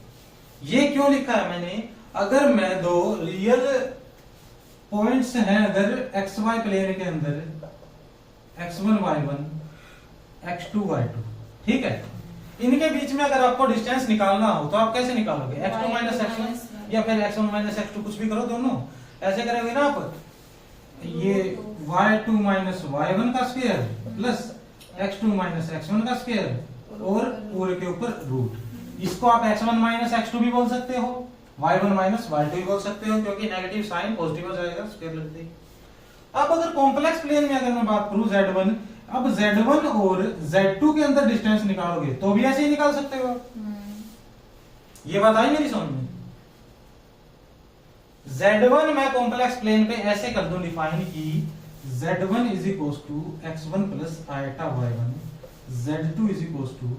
ये क्यों लिखा है मैंने? अगर मैं दो रियल पॉइंट्स हैं अगर XY प्लेन के अंदर, x1 y1 x2 y2, ठीक है, इनके बीच में अगर आपको डिस्टेंस निकालना हो तो आप कैसे निकालोगे? x2 माइनस x1 या फिर x1 माइनस x2, कुछ भी करो, दोनों ऐसे करोगे ना आप। ये y2 माइनस y1 का square plus x2 minus x1 का स्क्वायर और पूरे के ऊपर रूट। इसको आप x1 माइनस x2 भी बोल सकते हो, y1 माइनस y2 भी बोल सकते हो, क्योंकि नेगेटिव साइन पॉजिटिव हो जाएगा स्क्वायर लगते ही। अब अगर कॉम्प्लेक्स प्लेन में अगर मैं बात करूं Z1, अब Z1 और Z2 के अंदर डिस्टेंस निकालोगे तो भी ऐसे ही निकाल सकते हो। ये बात आई मेरी समझ में? Z1 मैं कॉम्प्लेक्स प्लेन पे ऐसे कर दूं डिफाइन की Z1 is equal to x1 plus iota y1, Z2 is equal to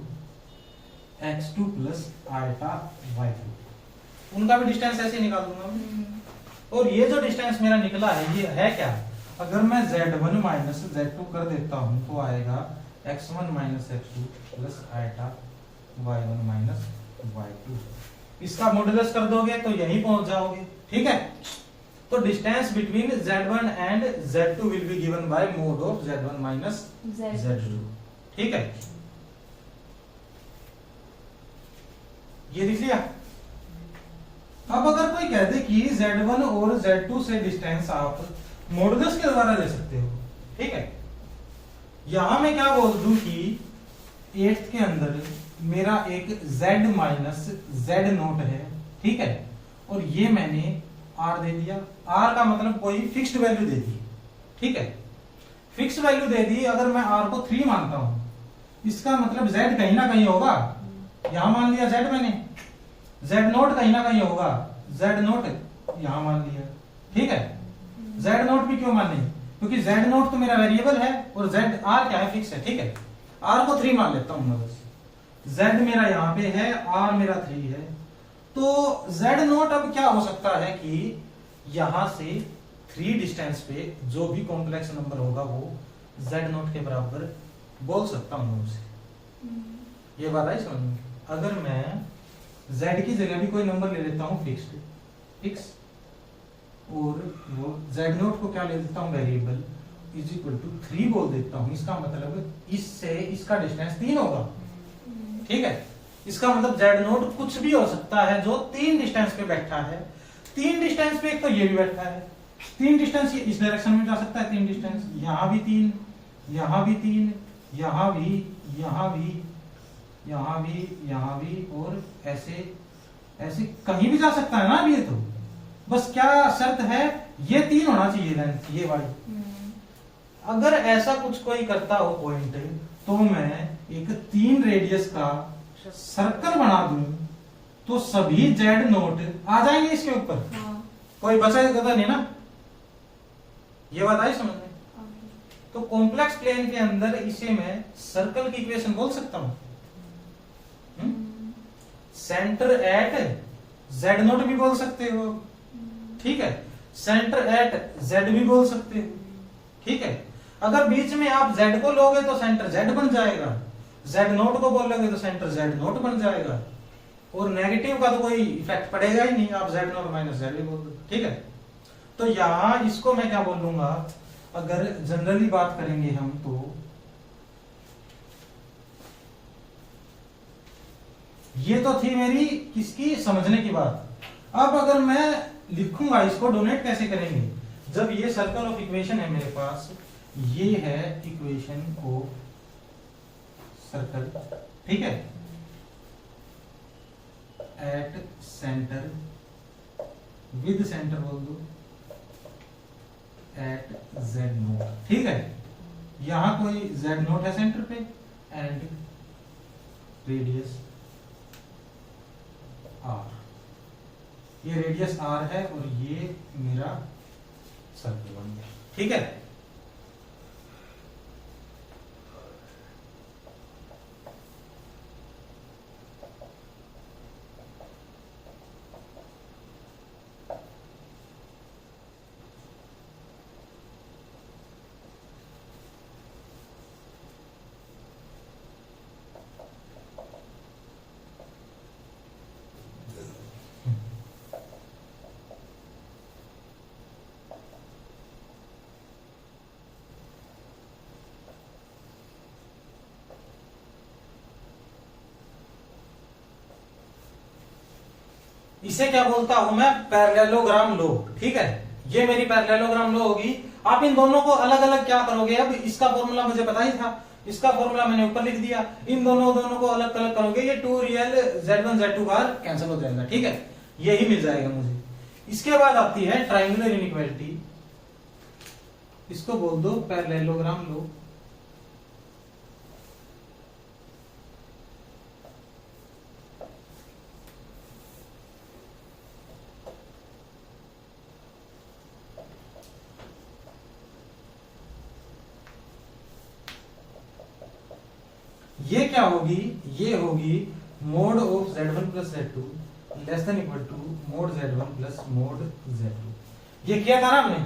x2 plus iota y2। उनका भी डिस्टेंस ऐसे निकाल दूंगा। और ये जो डिस्टेंस मेरा निकला है ये है क्या? अगर मैं Z1 माइनस Z2 कर देता हूं तो आएगा x1 minus x2 plus iota y1 minus y2। इसका मॉडुलस कर दोगे तो यहीं पहुंच जाओगे। ठीक है, तो distance between Z1 and Z2 will be given by mod of Z1 minus Z2। ठीक है, ये लिख लिया। अब अगर कोई कह दे कि Z1 और Z2 से डिस्टेंस आप मॉडुलस के द्वारा ले सकते हो, ठीक है, यहां मैं क्या बोल दूं कि 8th के अंदर मेरा एक Z माइनस Z0 है, ठीक है, और ये मैंने R दे दिया। R का मतलब कोई फिक्स्ड वैल्यू दे दी, ठीक है, फिक्स्ड वैल्यू दे दी। अगर मैं R को 3 मानता हूं, इसका मतलब Z कहीं ना कहीं होगा। यहां मान लिया Z मैंने, Z0 कहीं ना कहीं होगा, Z0 यहां मान लिया। ठीक है, Z0 भी क्यों माने? क्योंकि Z0 तो मेरा वेरिएबल है और R क्या है? फिक्स है। ठीक है, R को 3 मान लेता हूं मैं बस। Z मेरा यहाँ पे है, R मेरा 3 है, तो Z0 अब क्या हो सकता है कि यहां से 3 डिस्टेंस पे जो भी कॉम्प्लेक्स नंबर होगा वो Z0 के बराबर बोल सकता हूं उसे। ये बात आई समझ में? अगर मैं Z की जगह भी कोई नंबर ले लेता हूं फिक्स, और वो Z0 को क्या ले देता हूं? वेरिएबल, इज इक्वल टू 3 बोल देता हूं। इसका मतलब इससे इसका डिस्टेंस 3 होगा। ठीक है, इसका मतलब Z0 कुछ भी हो सकता है जो 3 डिस्टेंस पे बैठा है। 3 डिस्टेंस पे एक तो ये भी बैठा है, 3 डिस्टेंस इस डायरेक्शन में जा सकता है, 3 डिस्टेंस यहां भी 3, यहां भी 3, यहां भी, यहां भी, यहां भी, यहां भी, और ऐसे ऐसे कहीं भी जा सकता है ना। अब ये तो बस क्या शर्त है? ये 3 होना चाहिए लेंथ, ये वाली। अगर ऐसा कुछ कोई करता हो पॉइंट, तो मैं एक 3 रेडियस का सर्कल बना दूं तो सभी Z0 आ जाएंगे इसके ऊपर। कोई बचेगा नहीं ना। ये बात आई समझ में? तो कॉम्प्लेक्स प्लेन के अंदर इसे मैं सर्कल की इक्वेशन बोल सकता हूं। सेंटर एट Z0 भी बोल सकते हो, ठीक है, सेंटर एट Z भी बोल सकते हो। ठीक है, अगर बीच में आप Z को लोगे तो सेंटर Z बन जाएगा, Z0 को बोलोगे तो सेंटर Z0 बन जाएगा, और नेगेटिव का तो कोई इफेक्ट पड़ेगा ही नहीं, आप Z0 माइनस Z भी बोल दो। ठीक है, तो यहां इसको मैं क्या बोलूंगा? अगर जनरली बात करेंगे हम तो ये तो थी मेरी किसकी समझने की बात। अब अगर मैं लिखूंगा इसको, डोनेट कैसे करेंगे? जब ये सर्कल ऑफ इक्वेशन है मेरे पास, ये है इक्वेशन ऑफ सर्कल, ठीक है, एट सेंटर, विद सेंटर बोल दो, एट Z0। ठीक है, यहां कोई Z0 है सेंटर पे, एंड रेडियस R, ये रेडियस R है और ये मेरा सर्कल बन गया। ठीक है, इसे क्या बोलता हूं मैं, पैरेललोग्राम लो। ठीक है, ये मेरी पैरेललोग्राम लो होगी। आप इन दोनों को अलग अलग क्या करोगे, अब इसका फॉर्मूला मुझे पता ही था, इसका फॉर्मूला मैंने ऊपर लिख दिया। इन दोनों को अलग अलग करोगे, ये 2 रियल Z1 Z2 बार कैंसिल हो जाएगा। ठीक है, यही मिल जाएगा मुझे। इसके बाद आती है ट्रायंगुलर इनइक्वालिटी, इसको बोल दो पैरेललोग्राम लो। ये क्या होगी, ये होगी mod of Z1 plus Z2 less than equal to mod Z1 plus mod Z2। ये किया था ना हमने,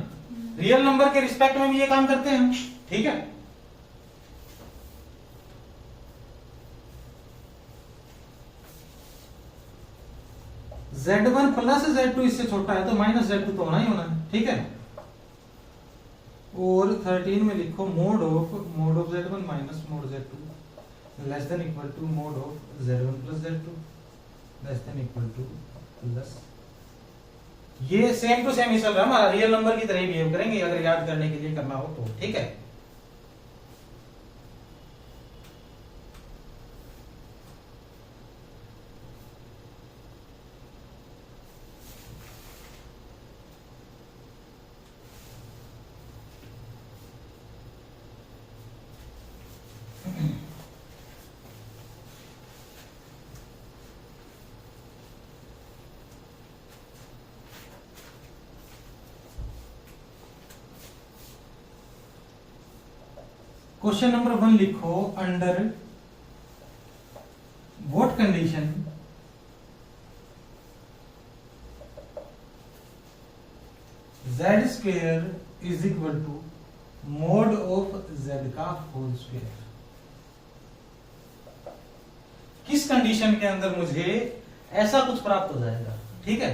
रियल नंबर के रिस्पेक्ट में भी ये काम करते हैं हम। ठीक है, Z1 प्लस Z2 इससे छोटा है तो माइनस Z2 तो होना ही होना है। ठीक है, और 13 में लिखो mod of Z1 minus mod Z2 less than equal to mod of Z1 plus Z2 less than equal to plus. ये सेम टू सेम ही चल रहा है हमारा, रियल नंबर की तरह ही बिहेव करेंगे अगर याद करने के लिए करना हो तो। ठीक है, क्वेश्चन नंबर 1 लिखो, under what condition Z square is equal to mod of Z का होल स्क्वेयर। किस कंडीशन के अंदर मुझे ऐसा कुछ प्राप्त हो जाएगा। ठीक है,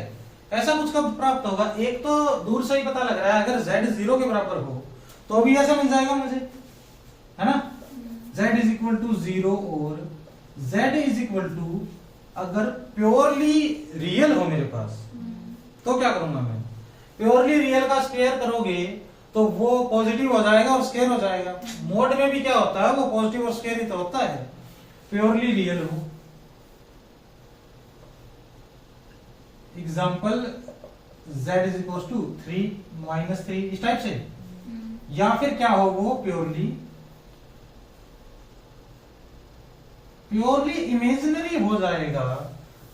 ऐसा कुछ कब प्राप्त होगा, एक तो दूर से ही पता लग रहा है, अगर Z 0 के बराबर हो तो भी ऐसा मिल जाएगा मुझे, है ना। Z इज इक्वल टू 0 और Z इज इक्वल टू, अगर प्योरली रियल हो मेरे पास तो क्या करूंगा मैं, प्योरली रियल का स्क्वायर करोगे तो वो पॉजिटिव हो जाएगा और स्क्वायर हो जाएगा। मोड में भी क्या होता है, वो पॉजिटिव और स्क्वायर ही तो होता है, प्योरली रियल हो। Example Z is equal to 3 minus 3 इस टाइप से, या फिर क्या हो वो प्योरली इमेजिनरी हो जाएगा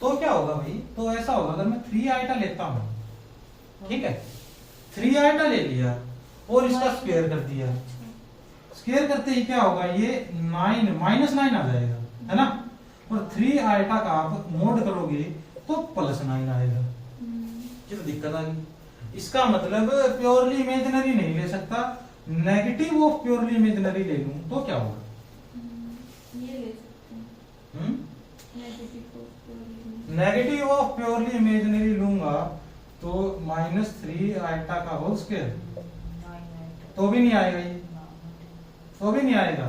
तो क्या होगा भाई, तो ऐसा होगा अगर मैं 3 आइटा लेता हूं, ठीक है, 3 आइटा ले लिया और इसका स्क्वायर कर दिया, स्क्वायर करते ही क्या होगा, ये 9 माइनस 9 आ जाएगा, है ना। और 3 आइटा का आप मोड करोगे तो प्लस 9 आएगा। ये तो दिक्कत आ गई। इसका मतलब प्योरली इमेजिनरी नहीं ले सकता, नेगेटिव ऑफ प्योरली इमेजिनरी ले लूं तो क्या होगा, ये ले सकते हैं नेगेटिव ऑफ प्योरली इमेजिनरी लूंगा तो -3 आइटा का होल स्क्वायर, तो भी नहीं आएगा, ये तो भी नहीं आएगा,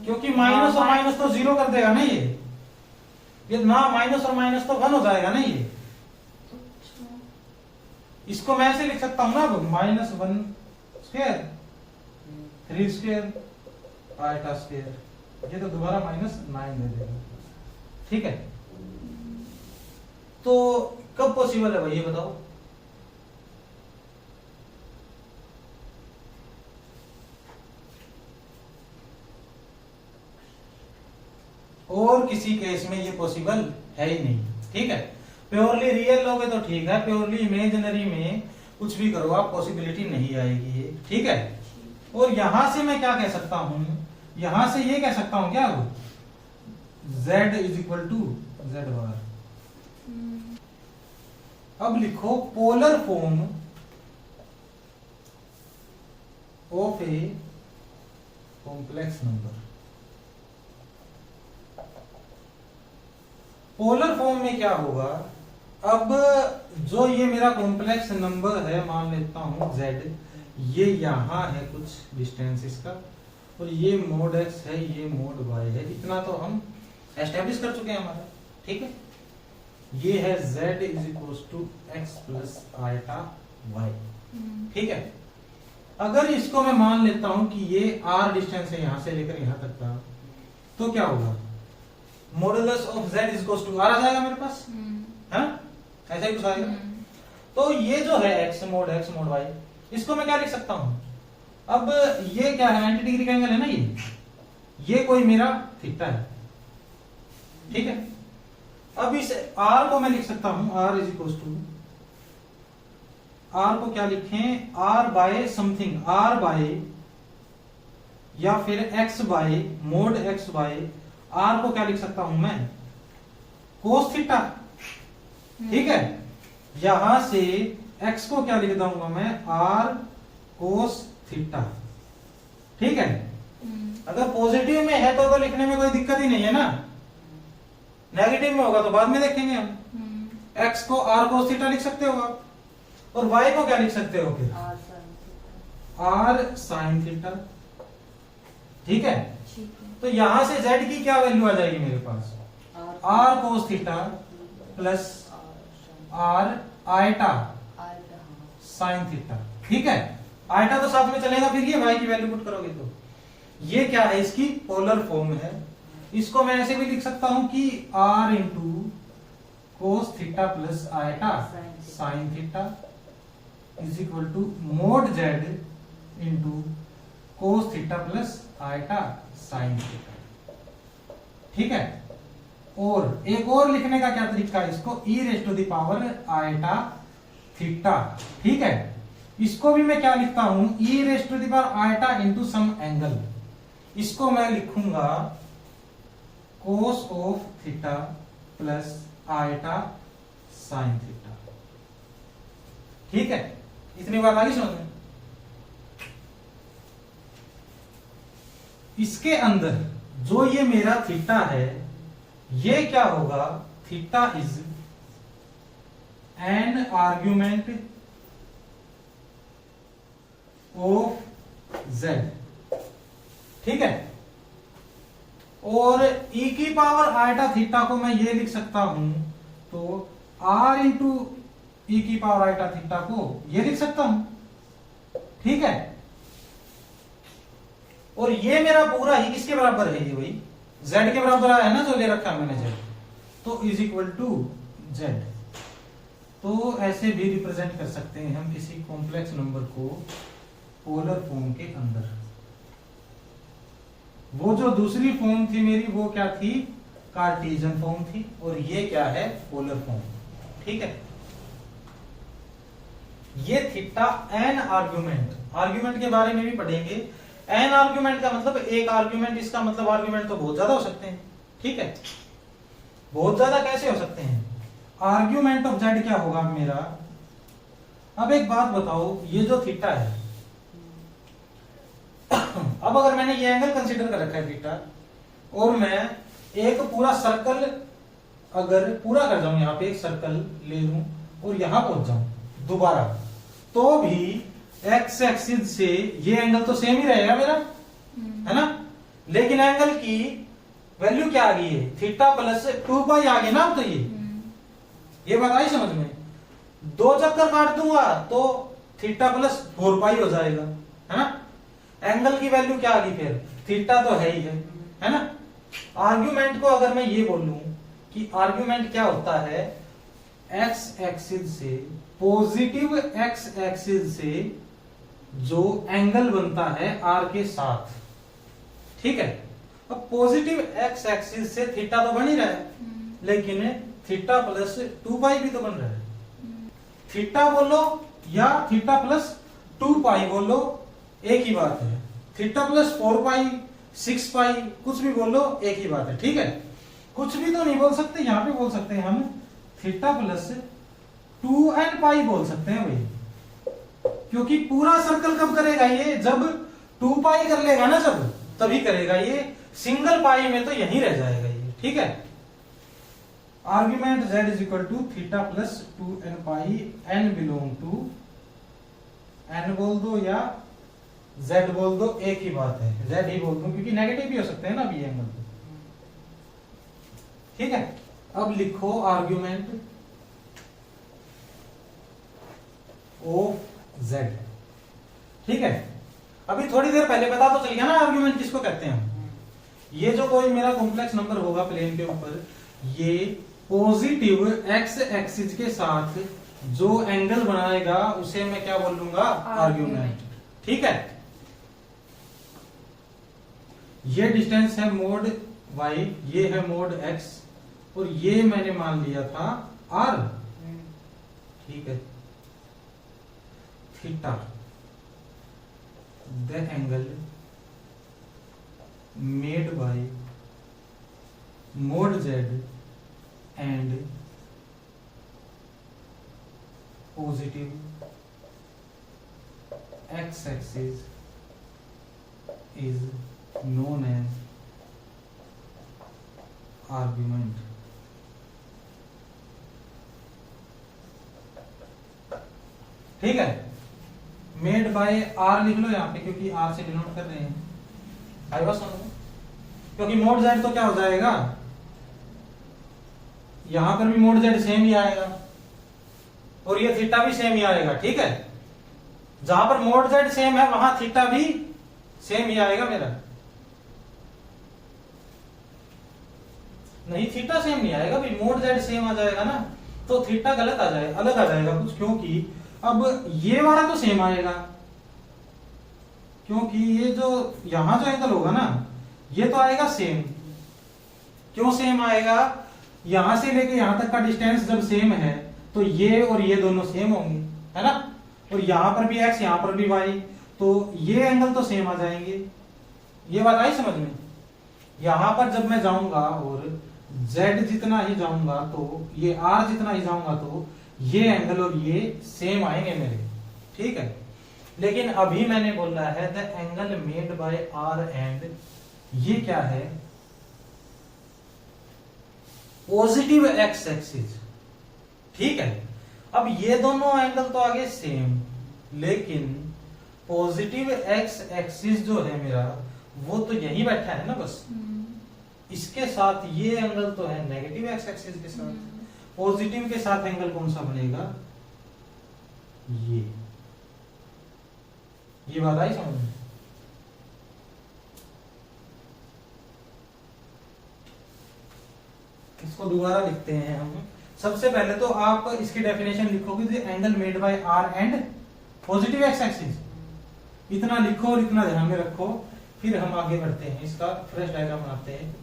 क्योंकि माइनस और माइनस तो 0 कर देगा ना ये ना, माइनस और माइनस तो 1 हो जाएगा ना ये। इसको मैं ऐसे लिख सकता हूं ना, -1 स्क्वायर 3 स्क्वायर आइटा स्क्वायर, ये तो दोबारा -9 दे देगा। ठीक है, तो कब पॉसिबल है भाई ये बताओ। और किसी केस में ये पॉसिबल है ही नहीं। ठीक है, प्योरली रियल लोगे तो ठीक है, प्योरली इमेजिनरी में कुछ भी करो आप, पॉसिबिलिटी नहीं आएगी ये। ठीक है, और यहां से मैं क्या कह सकता हूं, यहां से ये कह सकता हूं क्या, Z is equal to Z bar. अब लिखो polar form of a complex number. Polar form में क्या होगा, अब जो ये मेरा कॉम्प्लेक्स नंबर है, मान लेता हूं Z, ये यहां है कुछ डिस्टेंस इसका, और ये मोड x है, ये मोड y है, इतना तो हम एस्टेब्लिश कर चुके हैं हमारा। ठीक है, ये है z is equal to x plus iota y. ठीक है, अगर इसको मैं मान लेता हूं कि ये r डिस्टेंस है यहां से लेकर यहां तक का, तो क्या होगा, modulus of z is equal to r आ जाएगा मेरे पास, है ऐसा ही कुछ आएगा। तो ये जो है x मोड y, इसको मैं क्या लिख सकता हूं, अब ये क्या है 90 डिग्री का एंगल है ना, ये कोई मेरा थीटा है। ठीक है, अब इस r को मैं लिख सकता हूं r is equal to, r को क्या लिखें, r by something, r by या फिर x by mod x by r को क्या लिख सकता हूं मैं, कोस थीटा। ठीक है, यहां से x को क्या लिख दूंगा मैं, r कोस थीटा। ठीक है, अगर पॉजिटिव में है तो लिखने में कोई दिक्कत ही नहीं है ना, नेगेटिव में होगा तो बाद में देखेंगे हम। x को r कोस थीटा लिख सकते हो आप, और y को क्या लिख सकते हो फिर, r साइन थीटा। ठीक है, तो यहां से z की क्या वैल्यू आ जाएगी मेरे पास, r कोस theta plus r eta sine theta. ठीक है, आयटा तो साथ में चलेगा, फिर ये y की वैल्यू पुट करोगे तो ये क्या है, इसकी पोलर फॉर्म है। इसको मैं ऐसे भी लिख सकता हूं कि r into cos theta plus iota sine theta is equal to mod z into cos theta plus iota sine theta. ठीक है, और एक और लिखने का क्या तरीका है, इसको e raise to the power iota theta. ठीक है, इसको भी मैं क्या लिखता हूं, e raise to the power iota into some angle, इसको मैं लिखूंगा cos of theta plus iota sine theta. ठीक है, इतनी बात आगे समझ में। इसके अंदर जो ये मेरा थीटा है, ये क्या होगा, theta is an argument of z। ठीक है, और e की पावर आयटा थीटा को मैं ये लिख सकता हूं, तो r इंटू ई की पावर आयटा थीटा को ये लिख सकता हूं। ठीक है, और ये मेरा पूरा ही किसके बराबर है, ये वही z के बराबर आया है ना जो ले रखा है मैंने z, तो इज इक्वल टू z। तो ऐसे भी रिप्रेजेंट कर सकते हैं हम किसी कॉम्प्लेक्स नंबर को पोलर फॉर्म के अंदर। वो जो दूसरी फॉर्म थी मेरी, वो क्या थी, कार्टेशियन फॉर्म थी, और ये क्या है, पोलर फॉर्म। ठीक है, ये थीटा एन आर्ग्यूमेंट के बारे में भी पढ़ेंगे। एन आर्ग्यूमेंट का मतलब एक आर्ग्यूमेंट, इसका मतलब आर्ग्यूमेंट तो बहुत ज्यादा हो सकते हैं। ठीक है, बहुत ज्यादा कैसे हो सकते हैं, आर्ग्यूमेंट ऑफ जेड क्या होगा मेरा। अब एक बात बताओ, ये जो थीटा है, अब अगर मैंने ये एंगल कंसीडर कर रखा है थीटा, और मैं एक पूरा सर्कल अगर पूरा कर जाऊं, यहां पे एक सर्कल ले लूं और यहां पहुंच जाऊं दोबारा, तो भी एक्स एक्सिस से ये एंगल तो सेम ही रहेगा मेरा, है ना, लेकिन एंगल की वैल्यू क्या आ गई है, थीटा प्लस 2 पाई आ गई ना। अब तो ये बात आई समझ में, 2 चक्कर काट दूंगा तो थीटा प्लस 4 पाई हो जाएगा, है ना। एंगल की वैल्यू क्या आ गई फिर, थीटा तो है ही है ना। आर्ग्यूमेंट को अगर मैं ये बोलूं कि आर्ग्यूमेंट क्या होता है, एक्स एक्सिस से, पॉजिटिव एक्स एक्सिस से जो एंगल बनता है आर के साथ, ठीक है। अब पॉजिटिव एक्स एक्सिस से थीटा तो बन ही रहा है, लेकिन थीटा प्लस 2 पाई भी तो बन रहा है। थीटा बोलो या थीटा प्लस 2 पाई बोलो, एक ही बात है। थीटा प्लस 4 पाई 6 पाई कुछ भी बोलो, एक ही बात है, ठीक है। कुछ भी तो नहीं बोल सकते, यहां पे बोल सकते हैं हम थीटा प्लस 2n पाई बोल सकते हैं भाई, क्योंकि पूरा सर्कल कब करेगा ये, जब 2 पाई कर लेगा ना, जब तभी करेगा ये, सिंगल पाई में तो यही रह जाएगा ये, ठीक है। Argument z is equal to theta plus 2n pi, n belong to, n बोल दो या z बोल दो, एक ही बात है, z ही बोल दो, क्योंकि नेगेटिव भी हो सकते हैं ना अभी एंगल, ठीक है। अब लिखो आर्ग्यूमेंट ऑफ जेड। ठीक है, अभी थोड़ी देर पहले पता तो चल गया ना आर्ग्यूमेंट किसको कहते हैं हम। ये जो कोई मेरा कॉम्प्लेक्स नंबर होगा प्लेन के ऊपर, ये पॉजिटिव एक्स एक्सिस के साथ जो एंगल बनाएगा उसे मैं क्या बोल लूंगा, आर्ग्यूमेंट। ठीक है, ये डिस्टेंस है मोड y, ये है मोड x, और ये मैंने मान लिया था r। ठीक है, theta the angle made by mode z and positive x axis is known as argument। ठीक है, मेड बाय आर लिख लो यहाँ पे, क्योंकि आर से डिनोट कर रहे हैं। आई बात समझ, क्योंकि मोड जेड तो क्या हो जाएगा, यहां पर भी मोड जेड सेम ही आएगा और ये थीटा भी सेम ही आएगा। ठीक है, जहां पर मोड जेड सेम है वहां थीटा भी सेम ही आएगा मेरा। नहीं, थीटा सेम नहीं आएगा भाई, मोड जेड सेम आ जाएगा ना, तो थीटा गलत आ जाएगा, अलग आ जाएगा कुछ, क्योंकि अब ये वाला तो सेम आएगा, क्योंकि ये जो यहां जो एंगल होगा ना ये तो आएगा सेम। क्यों सेम आएगा, यहां से लेके यहां तक का डिस्टेंस जब सेम है तो ये और ये दोनों सेम होंगे, है ना, और यहां पर भी x यहां पर भी y, तो ये एंगल तो सेम आ जाएंगे। ये बात आई समझ में। यहां पर जब मैं जाऊंगा और z जितना ही जाऊंगा तो ये r जितना ही जाऊंगा तो ये एंगल और ये सेम आएंगे मेरे। ठीक है, लेकिन अभी मैंने बोला है the angle made by r and ये क्या है, पॉजिटिव x एक्सिस। ठीक है, अब ये दोनों एंगल तो आगे सेम, लेकिन पॉजिटिव x एक्सिस जो है मेरा वो तो यही बैठा है ना बस, इसके साथ ये एंगल तो है नेगेटिव x एक्सिस के साथ। पॉजिटिव के साथ एंगल कौन सा बनेगा, ये बात आई समझ में। इसको दोबारा लिखते हैं हम। सबसे पहले तो आप इसकी डेफिनेशन लिखोगे, angle made by r and positive x axis, इतना लिखो और इतना ध्यान में रखो, फिर हम आगे बढ़ते हैं, इसका फ्रेश डायग्राम बनाते हैं।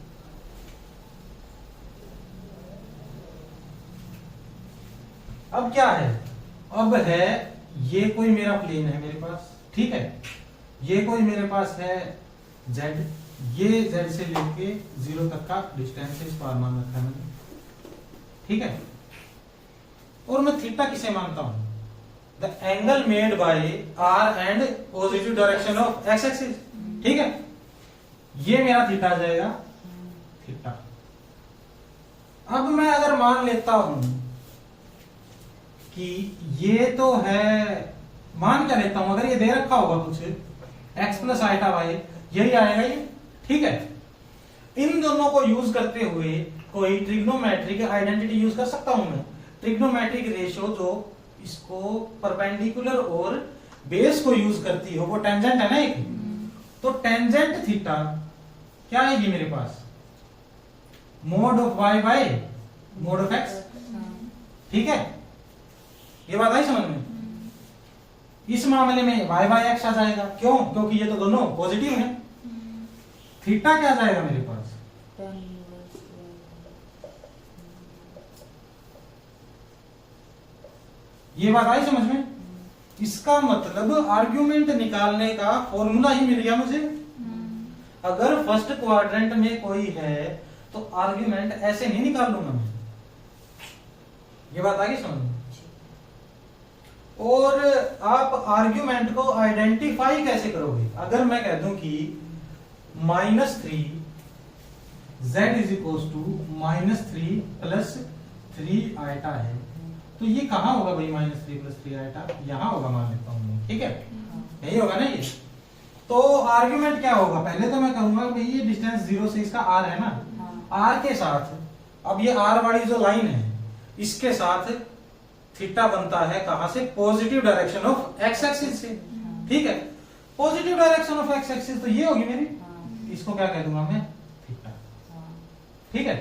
अब क्या है, अब है ये कोई मेरा प्लेन है मेरे पास। ठीक है, ये कोई मेरे पास है z, ये z से लेके 0 तक का डिस्टेंस है, इस पर मान रखा है मैंने। ठीक है, और मैं थीटा किसे मानता हूं, the angle made by r and positive direction of x axis. ठीक है, ये मेरा थीटा आ जाएगा, थीटा। अब मैं अगर मान लेता हूं कि ये तो है, मान क्या लेता हूं, अगर ये दे रखा होगा कुछ x प्लस आइटा y, यही आएगा ये। ठीक है, इन दोनों को यूज करते हुए कोई ट्रिग्नोमेट्रिक आइडेंटिटी यूज कर सकता हूं मैं। ट्रिग्नोमेट्रिक रेशियो जो इसको परपेंडिकुलर और बेस को यूज करती हो, वो टेंजेंट है ना एक, तो टेंजेंट थीटा क्या आएगी मेरे पास, mod of y by mod of x। ठीक है, ये बात आई समझ में। इस मामले में y बाय x आ जाएगा, क्यों, क्योंकि ये तो दोनों पॉजिटिव हैं। थीटा क्या आ जाएगा मेरे पास, ये बात आई समझ में। इसका मतलब आर्ग्यूमेंट निकालने का फॉर्मूला ही मिल गया मुझे। अगर फर्स्ट क्वाड्रेंट में कोई है तो आर्ग्यूमेंट ऐसे नहीं निकाल लूंगा मैं, ये बात आगे समझ में। और आप आर्ग्यूमेंट को आइडेंटिफाई कैसे करोगे, अगर मैं कह दूं कि -3 z is equal to -3 plus 3 iota है, तो ये कहां होगा भाई, -3 प्लस 3 आइटा यहां होगा मान लेता हूं। ठीक है, यही होगा ना ये। तो आर्ग्यूमेंट क्या होगा, पहले तो मैं कहूंगा भाई ये डिस्टेंस 0 से इसका r है ना, r के साथ अब ये आर वाली जो लाइन है इसके साथ थीटा बनता है कहां से? Positive direction of x axis से। ठीक है, positive direction of x axis तो ये होगी मेरी, इसको क्या कह दूंगा मैं? थीटा। ठीक है,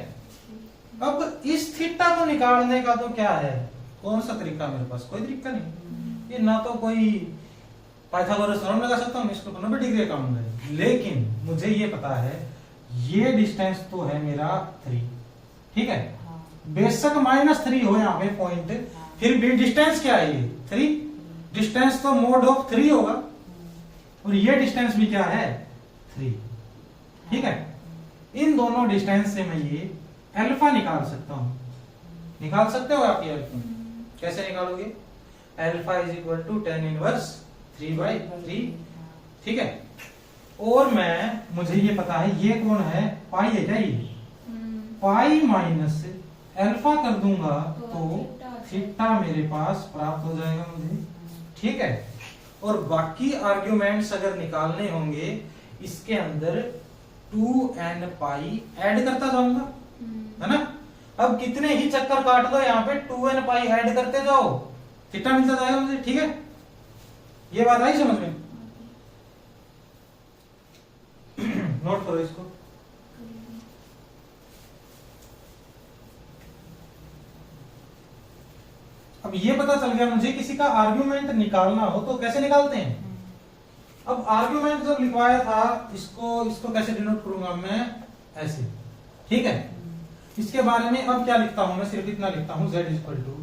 अब इस थीटा को निकालने का तो क्या है, कौन सा तरीका मेरे पास? कोई तरीका नहीं। ये ना तो कोई पाइथागोरस थ्योरम लगा सकता हूँ, इसको 90 डिग्री का काम है, लेकिन मुझे ये पता है ये डिस्टेंस तो है मेरा 3। ठीक है, बेशक -3 हो यहाँ पे पॉइंट, फिर भी डिस्टेंस क्या है? ये 3। डिस्टेंस तो मोड ऑफ 3 होगा, और ये डिस्टेंस भी क्या है? 3। ठीक है, इन दोनों डिस्टेंस से मैं ये अल्फा निकाल सकता हूं। निकाल सकते हो आप ये अल्फा? कैसे निकालोगे? Alpha is equal to tan inverse 3/3। ठीक है, और मुझे ये पता है ये कौन है? पाई है क्या? ये पाई माइनस अल्फा कर दूंगा तो थीटा मेरे पास प्राप्त हो जाएगा मुझे। ठीक है, और बाकी आर्ग्यूमेंट्स अगर निकालने होंगे इसके अंदर 2n पाई ऐड करता जाऊंगा, है ना? अब कितने ही चक्कर काट दो यहाँ पे 2n पाई ऐड करते जाओ, थीटा मिलता जाएगा मुझे। ठीक है, ये बात आई समझ में? नोट करो इसको। अब ये पता चल गया मुझे किसी का आर्ग्यूमेंट निकालना हो तो कैसे निकालते हैं। अब आर्ग्यूमेंट जब लिखवाया था इसको कैसे डिनोट करूंगा मैं? ऐसे। ठीक है, इसके बारे में अब क्या लिखता हूं मैं? सिर्फ इतना लिखता हूं z equal to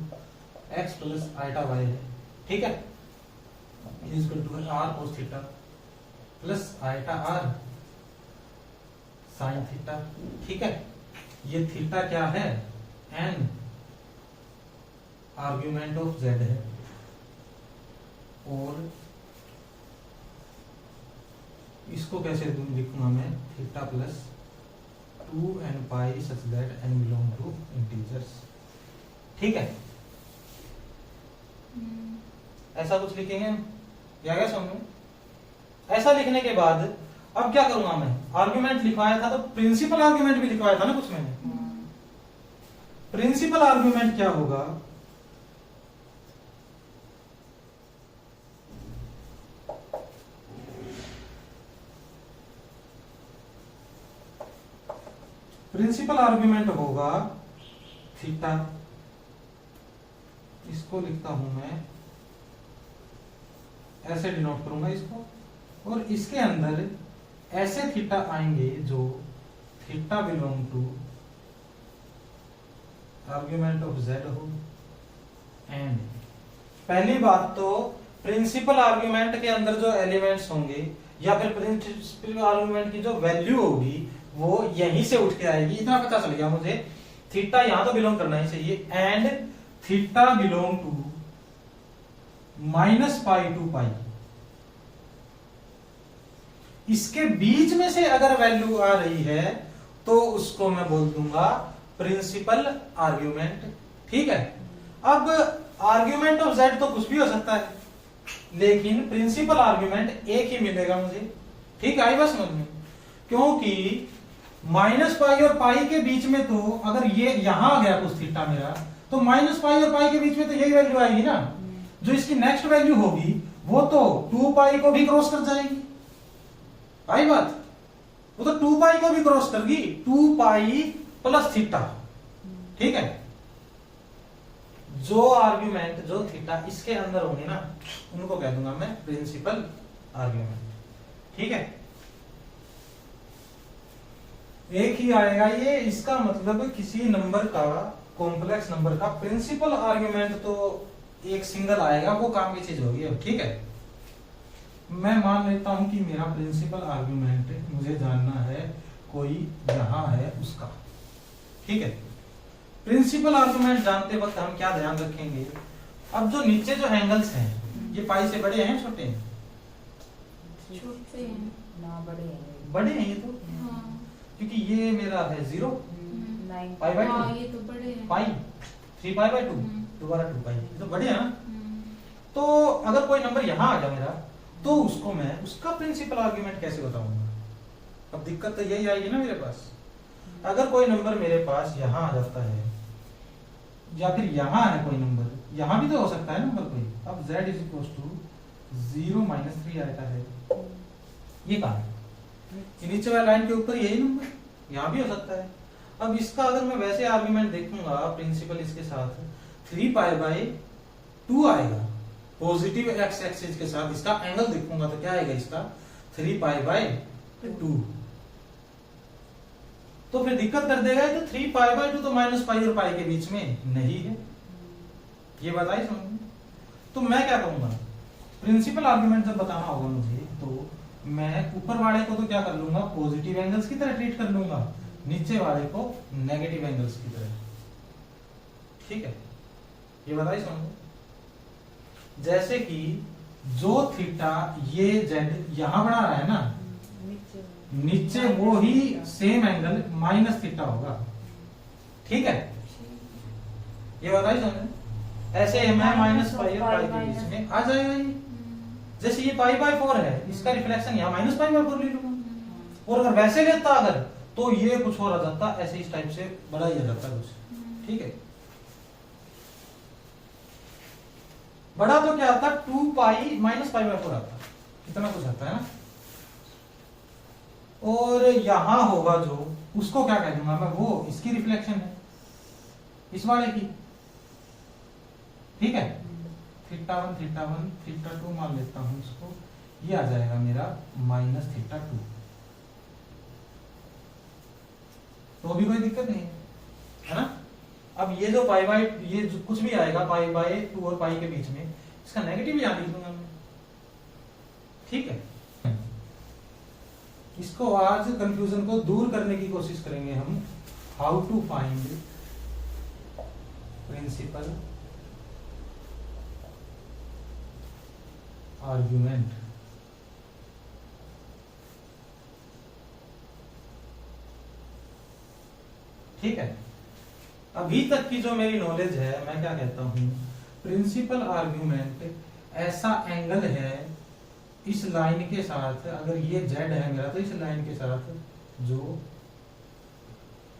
x plus iota y है। ठीक है, equal to r cos theta plus iota r sine theta. ठीक है, ये थीटा क्या है? n आर्ग्यूमेंट ऑफ z है, और इसको कैसे लिखूंगा मैं? Theta plus 2n pi such that n belong to integers. ठीक है, ऐसा कुछ लिखेंगे हम, क्या समझ में? ऐसा लिखने के बाद अब क्या करूंगा मैं? आर्ग्यूमेंट लिखवाया था तो प्रिंसिपल आर्ग्यूमेंट भी लिखवाया था ना कुछ मैंने। प्रिंसिपल आर्ग्यूमेंट क्या होगा? प्रिंसिपल आर्ग्यूमेंट होगा थीटा, इसको लिखता हूं मैं ऐसे, डिनोट करूंगा इसको, और इसके अंदर ऐसे थीटा आएंगे जो theta belong to argument of z हो। एंड पहली बात तो प्रिंसिपल आर्ग्यूमेंट के अंदर जो एलिमेंट्स होंगे या फिर प्रिंसिपल आर्ग्यूमेंट की जो वैल्यू होगी वो यहीं से उठ के आएगी, इतना पता चल गया मुझे। थीटा यहां तो बिलोंग करना ही चाहिए, and theta belong to -pi to pi. इसके बीच में से अगर वैल्यू आ रही है तो उसको मैं बोल दूंगा प्रिंसिपल आर्ग्यूमेंट। ठीक है, अब आर्ग्यूमेंट ऑफ z तो कुछ भी हो सकता है, लेकिन प्रिंसिपल आर्ग्यूमेंट एक ही मिलेगा मुझे। ठीक है, आई बात समझ में? क्योंकि -पाई और पाई के बीच में तो अगर ये यहां आ गया कुछ थीटा मेरा, तो -पाई और पाई के बीच में तो यही वैल्यू आएगी ना। जो इसकी नेक्स्ट वैल्यू होगी वो तो 2 पाई को भी क्रॉस कर जाएगी। आई बात? वो तो 2 पाई को भी क्रॉस कर गई, 2 पाई प्लस थीटा। ठीक है, जो आर्ग्यूमेंट जो थीटा इसके अंदर होंगे ना उनको कह दूंगा मैं प्रिंसिपल आर्ग्यूमेंट। ठीक है, एक ही आएगा ये, इसका मतलब किसी नंबर का, कॉम्प्लेक्स नंबर का प्रिंसिपल आर्ग्यूमेंट तो एक सिंगल आएगा, वो काम की चीज होगी। अब ठीक है, मैं मान लेता हूं कि मेरा प्रिंसिपल आर्ग्यूमेंट मुझे जानना है कोई यहां है उसका। ठीक है, प्रिंसिपल आर्ग्यूमेंट जानते वक्त हम क्या ध्यान रखेंगे? अब जो नीचे जो एंगल्स हैं ये पाई से बड़े हैं छोटे हैं? छोटे हैं ना, बड़े हैं। बड़े हैं ये तो, हाँ। क्योंकि ये मेरा है 0 पाई बाय 2, हाँ, ये तो बड़े हैं। पाई 3 पाई बाय 2, दोबारा 2 पाई, ये तो बड़े हैं ना। तो अगर कोई नंबर यहां आ जाए मेरा, तो उसको मैं उसका प्रिंसिपल आर्ग्यूमेंट कैसे बताऊंगा? अब दिक्कत तो यही आएगी ना मेरे पास। अगर कोई नंबर मेरे पास यहाँ आ जाता है या फिर यहाँ है कोई नंबर, यहाँ भी तो हो सकता है नंबर कोई। अब z इज इक्वल टू 0 - 3 आएगा है, ये कहा है नीचे वाली लाइन के ऊपर यही नंबर, यहाँ भी हो सकता है। अब इसका अगर मैं वैसे आर्गुमेंट देखूंगा प्रिंसिपल इसके साथ 3π/2 आएगा पॉजिटिव x एक्सिस के साथ। इसका एंगल देखूंगा तो क्या आएगा इसका 3π/2। तो फिर दिक्कत कर देगा तो 3π/2 तो -π और π के बीच में नहीं है, ये बताइए समझ में। तो मैं क्या करूंगा, प्रिंसिपल आर्गुमेंट जब बताना होगा मुझे तो मैं ऊपर वाले को तो क्या कर लूंगा पॉजिटिव एंगल्स की तरह ट्रीट कर लूंगा, नीचे वाले को नेगेटिव एंगल्स की तरह। ठीक है, ये बताइए समझ। जैसे कि जो थीटा ये जेड यहां बना रहा है ना, नीचे वो ही सेम एंगल -θ होगा। ठीक है, ये बताइए समझ। ऐसे मैं -π और π के बीच में आ जाएगा ये। जैसे ये π/4 है, इसका रिफ्लेक्शन यहाँ -π/4 ले लूंगा। और अगर वैसे लेता अगर तो ये कुछ और आ जाता, ऐसे इस टाइप से बड़ा ही आ जाता कुछ। ठीक है, बड़ा तो क्या आता 2π -π/4 आता, इतना कुछ आता है ना। और यहां होगा जो, उसको क्या कह दूंगा मैं, वो इसकी रिफ्लेक्शन है इस वाले की। ठीक है, θ1 θ1 θ2 मान लेता हूं इसको, ये आ जाएगा मेरा -θ2। तो भी कोई दिक्कत नहीं है ना। अब ये जो ये जो कुछ भी आएगा π/2 और π के बीच में, इसका नेगेटिव यहाँ लिख दूंगा मैं। ठीक है, इसको आज कंफ्यूजन को दूर करने की कोशिश करेंगे हम। How to find principal argument. ठीक है, अभी तक की जो मेरी नॉलेज है, मैं क्या कहता हूं, प्रिंसिपल आर्ग्यूमेंट ऐसा एंगल है इस लाइन के साथ, अगर ये z है मेरा तो इस लाइन के साथ जो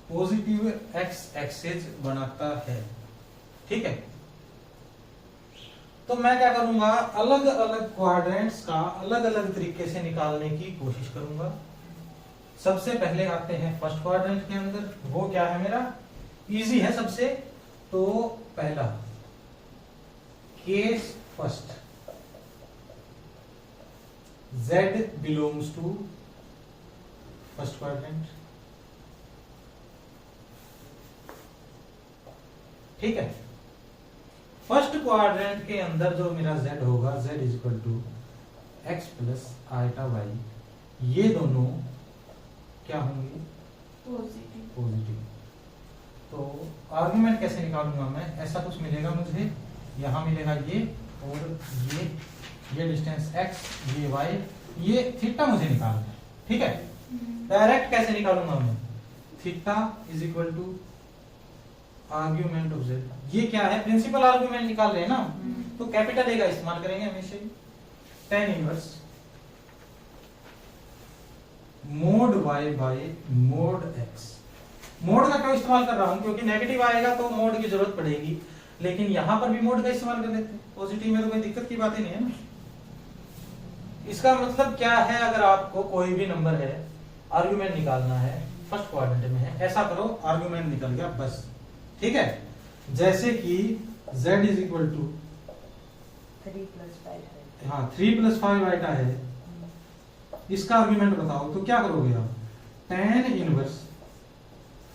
पॉजिटिव x एक्सिस बनाता है। ठीक है, तो मैं क्या करूंगा, अलग अलग क्वाड्रेंट्स का अलग अलग तरीके से निकालने की कोशिश करूंगा। सबसे पहले आते हैं फर्स्ट क्वाड्रेंट के अंदर, वो क्या है मेरा, इजी है सबसे। तो पहला case first, z belongs to first quadrant. ठीक है, फर्स्ट क्वाड्रेंट के अंदर जो मेरा z होगा, z is equal to x plus iota y, ये दोनों क्या होंगे पॉजिटिव। तो आर्गुमेंट कैसे निकालूंगा मैं, ऐसा कुछ मिलेगा मुझे, यहां मिलेगा ये और ये डिस्टेंस x, ये y, ये थीटा मुझे निकालना है। ठीक है, डायरेक्ट कैसे निकालूंगा मैं, theta is equal to argument of z। ये क्या है, प्रिंसिपल आर्ग्यूमेंट निकाल रहे हैं ना, तो कैपिटल ए का इस्तेमाल करेंगे हमेशा। tan inverse mod y by mod x। Mod का क्यों इस्तेमाल कर रहा हूं, क्योंकि नेगेटिव आएगा तो मोड की जरूरत पड़ेगी, लेकिन यहां पर भी मोड का इस्तेमाल कर लेते हैं, पॉजिटिव में तो कोई दिक्कत की बात ही नहीं है ना। इसका मतलब क्या है, अगर आपको कोई भी नंबर है आर्गुमेंट निकालना है, फर्स्ट क्वाड्रेंट में है, ऐसा करो आर्गुमेंट निकल गया बस। ठीक है, जैसे कि z is equal to 3+5 iota है, इसका आर्गुमेंट बताओ तो क्या करोगे आप, tan इनवर्स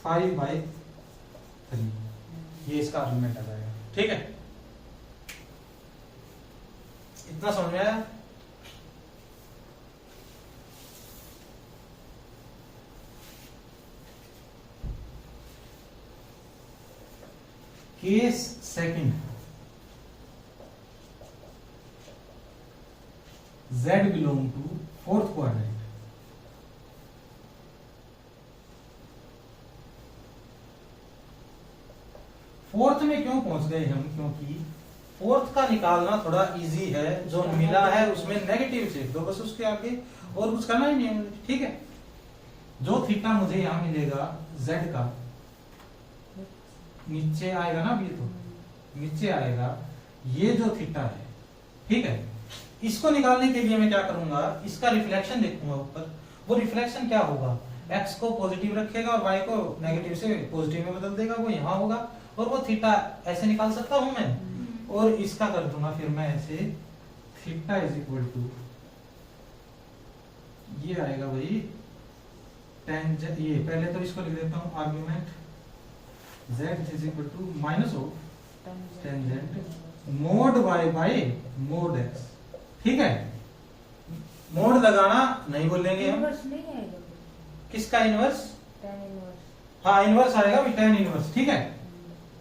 5/3, ये इसका आर्गुमेंट आ जाएगा। ठीक है, इतना समझ में आया। Case second, z belong to fourth quadrant. Fourth में क्यों पहुंच गए हम, क्योंकि फोर्थ का निकालना थोड़ा इजी है, जो मिला है उसमें नेगेटिव से दो, बस उसके आगे और कुछ करना ही नहीं है। ठीक है, जो थीटा मुझे यहां मिलेगा z का नीचे आएगा ना, अभी तो नीचे आएगा ये जो थीटा है, ठीक है। इसको निकालने के लिए मैं क्या करूंगा, इसका रिफ्लेक्शन देखूंगा ऊपर। वो रिफ्लेक्शन क्या होगा, x को पॉजिटिव रखेगा और y को नेगेटिव से पॉजिटिव में बदल देगा, वो यहाँ होगा। और वो थीटा ऐसे निकाल सकता हूं मैं, और इसका कर दूंगा फिर मैं ऐसे, थीटा इज इक्वल टू, ये आएगा भाई टेंजेंट, ये पहले तो इसको लिख देता हूं argument z is equal to minus of tangent mod y by mod x, ठीक है। मोड लगाना नहीं बोलेंगे हम, इनवर्स नहीं आएगा किसका इनवर्स, tan इनवर्स। हाँ इनवर्स आएगा भी, tan इनवर्स, ठीक है।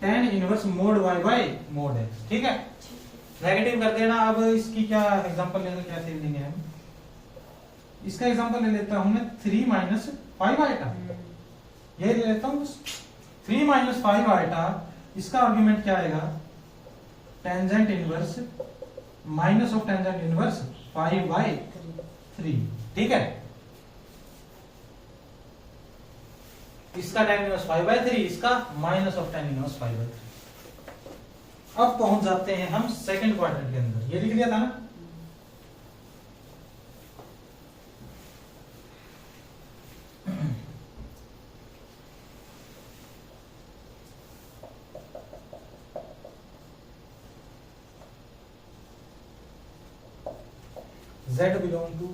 tan inverse mod y by mod x, ठीक है। नेगेटिव कर देना। अब इसकी क्या एग्जांपल लेंगे, क्या चीज लेंगे हम, इसका एग्जांपल ले लेता हूं मैं 3 माइनस 5 आइटा, ये ले लेता हूं 3 माइनस 5 आइटा। इसका आर्गुमेंट क्या आएगा, tangent inverse minus of tangent inverse 5 by 3, ठीक है। इसका tan इनवर्स 5 बाय 3, इसका minus of tan inverse 5 by 3। अब पहुंच जाते हैं हम सेकंड क्वाड्रेंट के अंदर, ये लिख लिया था ना। Z belong to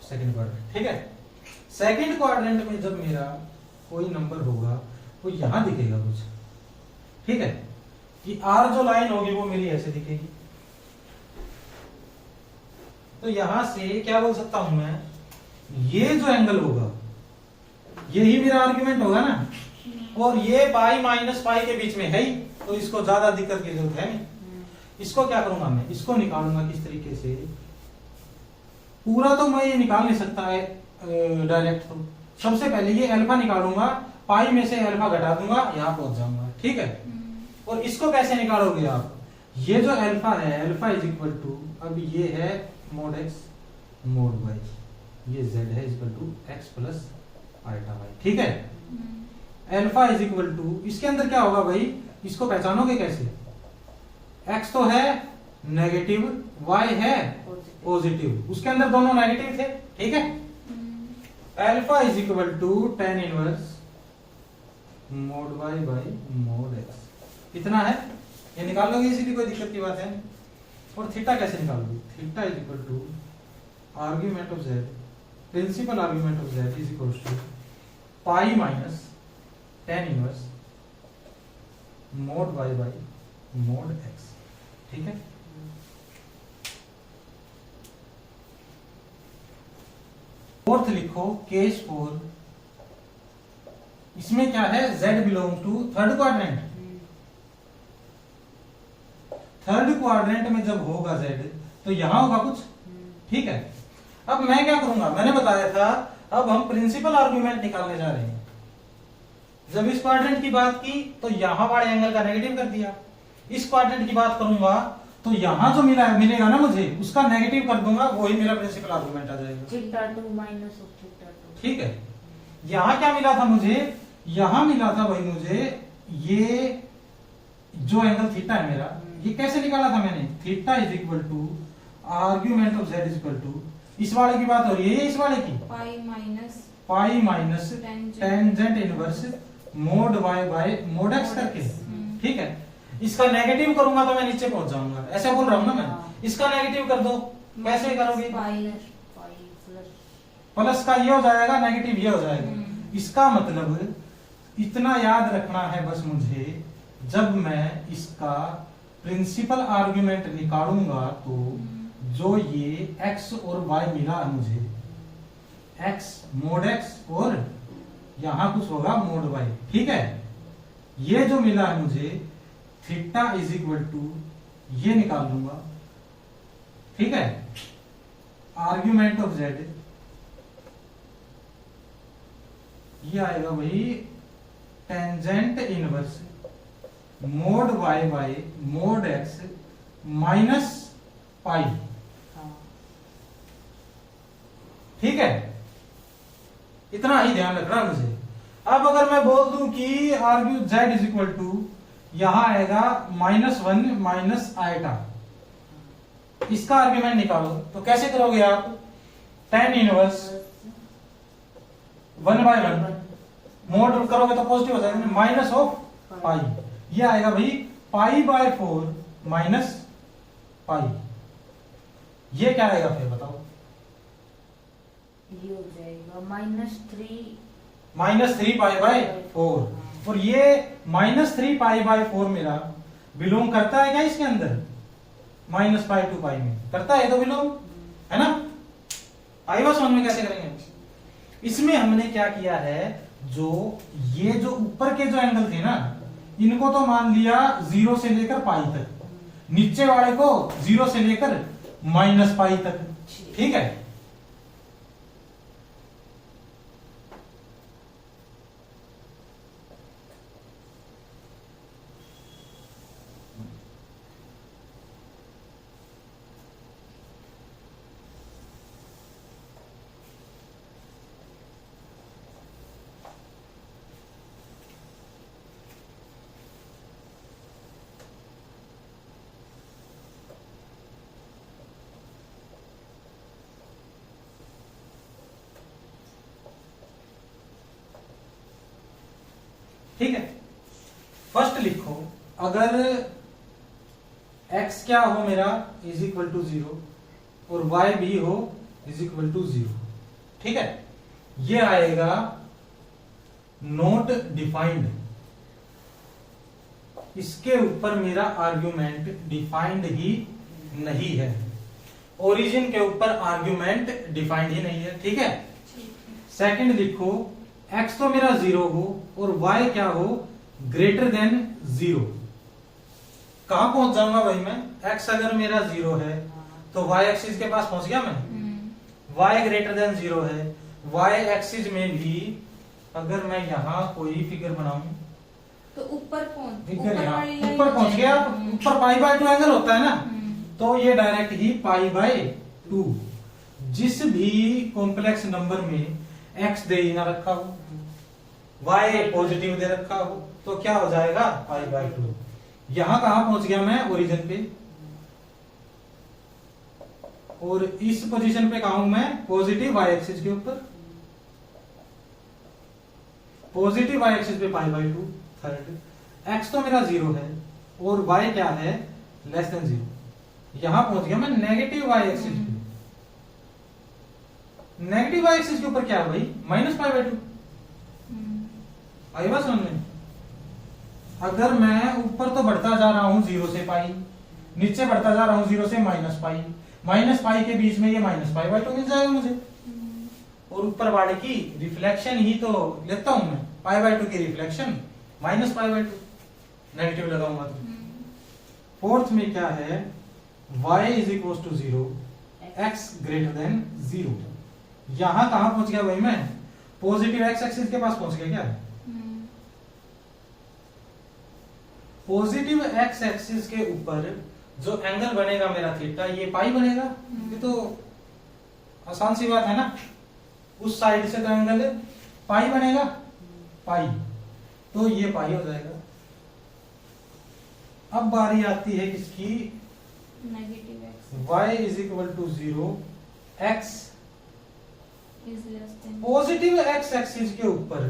second quadrant, ठीक है। सेकंड क्वाड्रेंट में जब मेरा कोई नंबर होगा वो यहां दिखेगा कुछ, ठीक है, कि R जो लाइन होगी वो मेरी ऐसे दिखेगी। तो यहां से क्या बोल सकता हूं मैं, ये जो एंगल होगा यही मेरा आर्गुमेंट होगा ना, और ये पाई माइनस पाई के बीच में है ही, तो इसको ज्यादा दिक्कत की जरूरत है नहीं। इसको क्या करूंगा मैं, इसको निकालूंगा किस तरीके से, पूरा तो मैं ये निकाल नहीं सकता है डायरेक्ट। तो सबसे पहले ये अल्फा निकालूंगा, पाई में से अल्फा घटा दूंगा, यहां पहुंच जाऊंगा, ठीक है। और इसको कैसे निकालोगे आप, ये जो अल्फा है, अल्फा इज इक्वल टू, अब ये है मोड x मोड y, ये z है equal to x plus iota y, ठीक है। अल्फा इज इक्वल टू, इसके अंदर क्या होगा भाई, इसको पहचानोगे कैसे, x तो है नेगेटिव, y है पॉजिटिव, उसके अंदर दोनों नेगेटिव थे, ठीक है। Alpha is equal to tan inverse mod y by mod x, कितना है ये निकाल लोगे, इसीलिए कोई दिक्कत की बात है। और थीटा कैसे निकालोगे, theta is equal to argument of z, principal argument of z is equal to pi minus tan inverse mod y by mod x, ठीक है। फोर्थ लिखो केस 4, इसमें क्या है, z belong to third quadrant. Third quadrant में जब होगा z, तो यहां होगा कुछ, ठीक है। अब मैं क्या करूंगा, मैंने बताया था अब हम प्रिंसिपल आर्गुमेंट निकालने जा रहे हैं। जब इस क्वाड्रेंट की बात की तो यहां वाले एंगल का नेगेटिव कर दिया, इस क्वाड्रेंट की बात करूंगा तो यहां जो मिलेगा ना मुझे, उसका नेगेटिव कर दूंगा, वही मेरा प्रिंसिपल आर्गुमेंट आ जाएगा, थीटा 2 माइनस ऑफ थीटा 2, ठीक है। यहां क्या मिला था मुझे, यहां मिला था भाई मुझे ये जो एंगल थीटा है मेरा, ये कैसे निकाला था मैंने, theta is equal to argument of z is equal to, इस वाले की बात हो रही है, इस वाले की pi minus tangent inverse mod y by mod x करके, ठीक है। इसका नेगेटिव करूंगा तो मैं नीचे पहुंच जाऊंगा, ऐसे बोल रहा हूं ना मैं। इसका नेगेटिव कर दो, कैसे करोगे, प्लस का ये हो जाएगा, नेगेटिव ये हो जाएगा। इसका मतलब इतना याद रखना है बस मुझे, जब मैं इसका प्रिंसिपल आर्गुमेंट निकालूंगा तो जो ये x और y मिला है मुझे, x मोड x और यहां कुछ होगा मोड y, ठीक है। ये जो मिला है मुझे थीटा इज इक्वल टू, ये निकाल लूंगा, ठीक है। आर्ग्यूमेंट ऑफ z ये आएगा भाई tangent inverse mod y by mod x minus pi, ठीक है। इतना ही ध्यान रखना मुझे। अब अगर मैं बोल दूं कि arg z is equal to, यहां आएगा -1 माइनस आइटा, इसका आर्ग्यूमेंट निकालो, तो कैसे करोगे आप? tan इनवर्स 1/1 मोड करोगे तो पॉजिटिव हो जाएगा, माइनस ऑफ पाई, ये आएगा भाई π/4 माइनस पाई। ये क्या आएगा फिर बताओ? ये हो जाएगा -3 -3π/4, और ये -3π/4 मेरा बिलोंग करता है क्या इसके अंदर? -π to π में करता है तो बिलोंग, है ना? आई बात समझ में? कैसे करेंगे इसमें? हमने क्या किया है, जो ये जो ऊपर के जो एंगल थे ना, इनको तो मान लिया 0 से लेकर पाई तक, नीचे वाले को 0 से लेकर -π तक, ठीक है? ठीक है, फर्स्ट लिखो, अगर x क्या हो मेरा इज इक्वल टू 0 और y भी हो इज इक्वल टू 0, ठीक है? ये आएगा नॉट डिफाइंड, इसके ऊपर मेरा आर्ग्यूमेंट डिफाइंड ही नहीं है, ओरिजिन के ऊपर आर्ग्यूमेंट डिफाइंड ही नहीं है, ठीक है? सेकंड लिखो, x तो मेरा 0 हो और y क्या हो? Greater than 0। कहां पहुंच जाऊंगा भाई मैं? x अगर मेरा 0 है तो y एक्सिस के पास पहुंच गया मैं, y ग्रेटर देन 0 है, y एक्सिस में भी अगर मैं यहां कोई फिगर बनाऊं तो ऊपर ऊपर पहुंच गया, ऊपर π/2 एंगल होता है ना, तो ये डायरेक्ट ही π/2, जिस भी कॉम्प्लेक्स नंबर में x दे ही ना रखा हो, y पॉजिटिव दे रखा हो, तो क्या हो जाएगा? π/2। यहां कहां पहुंच गया मैं? ओरिजिन पे, और इस पोजीशन पे कहा हूं मैं? पॉजिटिव y एक्सिस के ऊपर, पॉजिटिव y एक्सिस पे π/2। थर्ड, x तो मेरा 0 है और y क्या है? Less than 0। यहां पहुंच गया मैं नेगेटिव y एक्सिस पे, नेगेटिव y एक्सिस के ऊपर क्या है भाई? -π/2। आई बात समझ में? अगर मैं ऊपर तो बढ़ता जा रहा हूं 0 से पाई, नीचे बढ़ता जा रहा हूं 0 से -π के बीच में ये -π/2 मिल जाएगा मुझे, और ऊपर वाले की रिफ्लेक्शन ही तो लेता हूं मैं, π/2 की रिफ्लेक्शन -π/2, नेगेटिव लगाऊंगा तो। फोर्थ में क्या है? y is equal to 0, x greater than 0। यहां कहां पहुंच गया भाई मैं? पॉजिटिव x एक्सिस के पास पहुंच गया क्या? पॉजिटिव x एक्सिस के ऊपर जो एंगल बनेगा मेरा थीटा, ये पाई बनेगा, ये तो आसान सी बात है ना, उस साइड से तो एंगल पाई बनेगा, पाई, तो ये पाई हो जाएगा। अब बारी आती है किसकी? Negative x y is equal to 0, x is less than, positive x axis के ऊपर,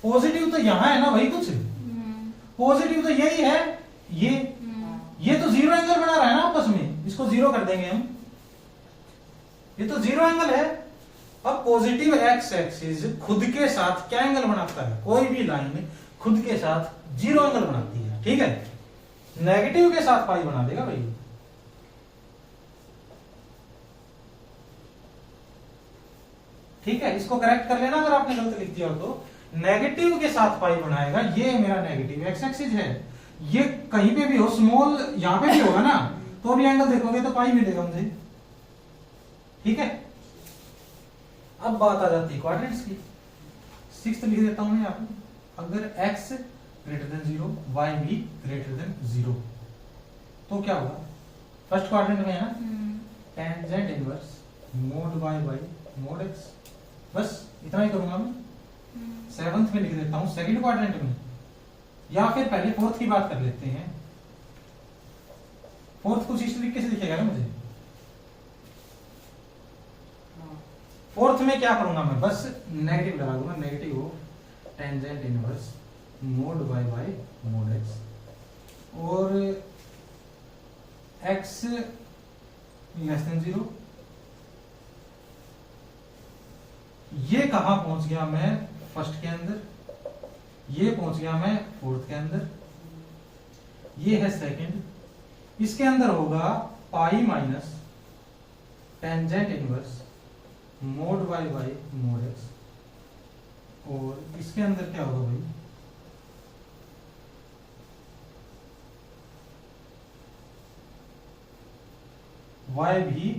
पॉजिटिव तो यहां है ना भाई, कुछ पॉजिटिव तो यही है, ये तो 0 एंगल बना रहा है ना आपस में, इसको 0 कर देंगे हम, ये तो 0 एंगल है। अब पॉजिटिव x एक्सिस खुद के साथ क्या एंगल बनाता है? कोई भी लाइन खुद के साथ 0 एंगल बनाती है, ठीक है? नेगेटिव के साथ पाई बना देगा भाई, ठीक है? इसको करेक्ट कर लेना अगर आपने गलत लिख दिया हो तो। नेगेटिव के साथ पाई बनाएगा, ये मेरा नेगेटिव एक्स एक्सिस है, ये कहीं पे भी हो, स्मॉल यहां पे भी होगा ना, तो भी एंगल देखोगे तो पाई मिलेगा मुझे, ठीक है? अब बात आ जाती है क्वाड्रेंट्स की। सिक्स्थ लिख देता हूं मैं यहाँ पे, अगर x ग्रेटर देन 0, y भी ग्रेटर देन 0, तो क्या होगा? फर्स्ट क्वाड्रेंट में है ना, tangent inverse mod y by mode x, बस इतना ही करूंगा मैं। 7th में लिख देता हूं, सेकंड क्वाड्रेंट में, या फिर पहले फोर्थ की बात कर लेते हैं। फोर्थ कुछ इस तरीके से दिखेगा ना मुझे। फोर्थ में क्या करूंगा मैं, बस नेगेटिव लगा दूंगा, negative of tangent inverse mod y by mod x, और x लेस देन 0। ये कहां पहुंच गया मैं, फर्स्ट के अंदर, ये पहुंच गया मैं फोर्थ के अंदर, ये है सेकंड, इसके अंदर होगा pi minus tangent inverse mod y by mod x, और इसके अंदर क्या होगा भाई, y भी,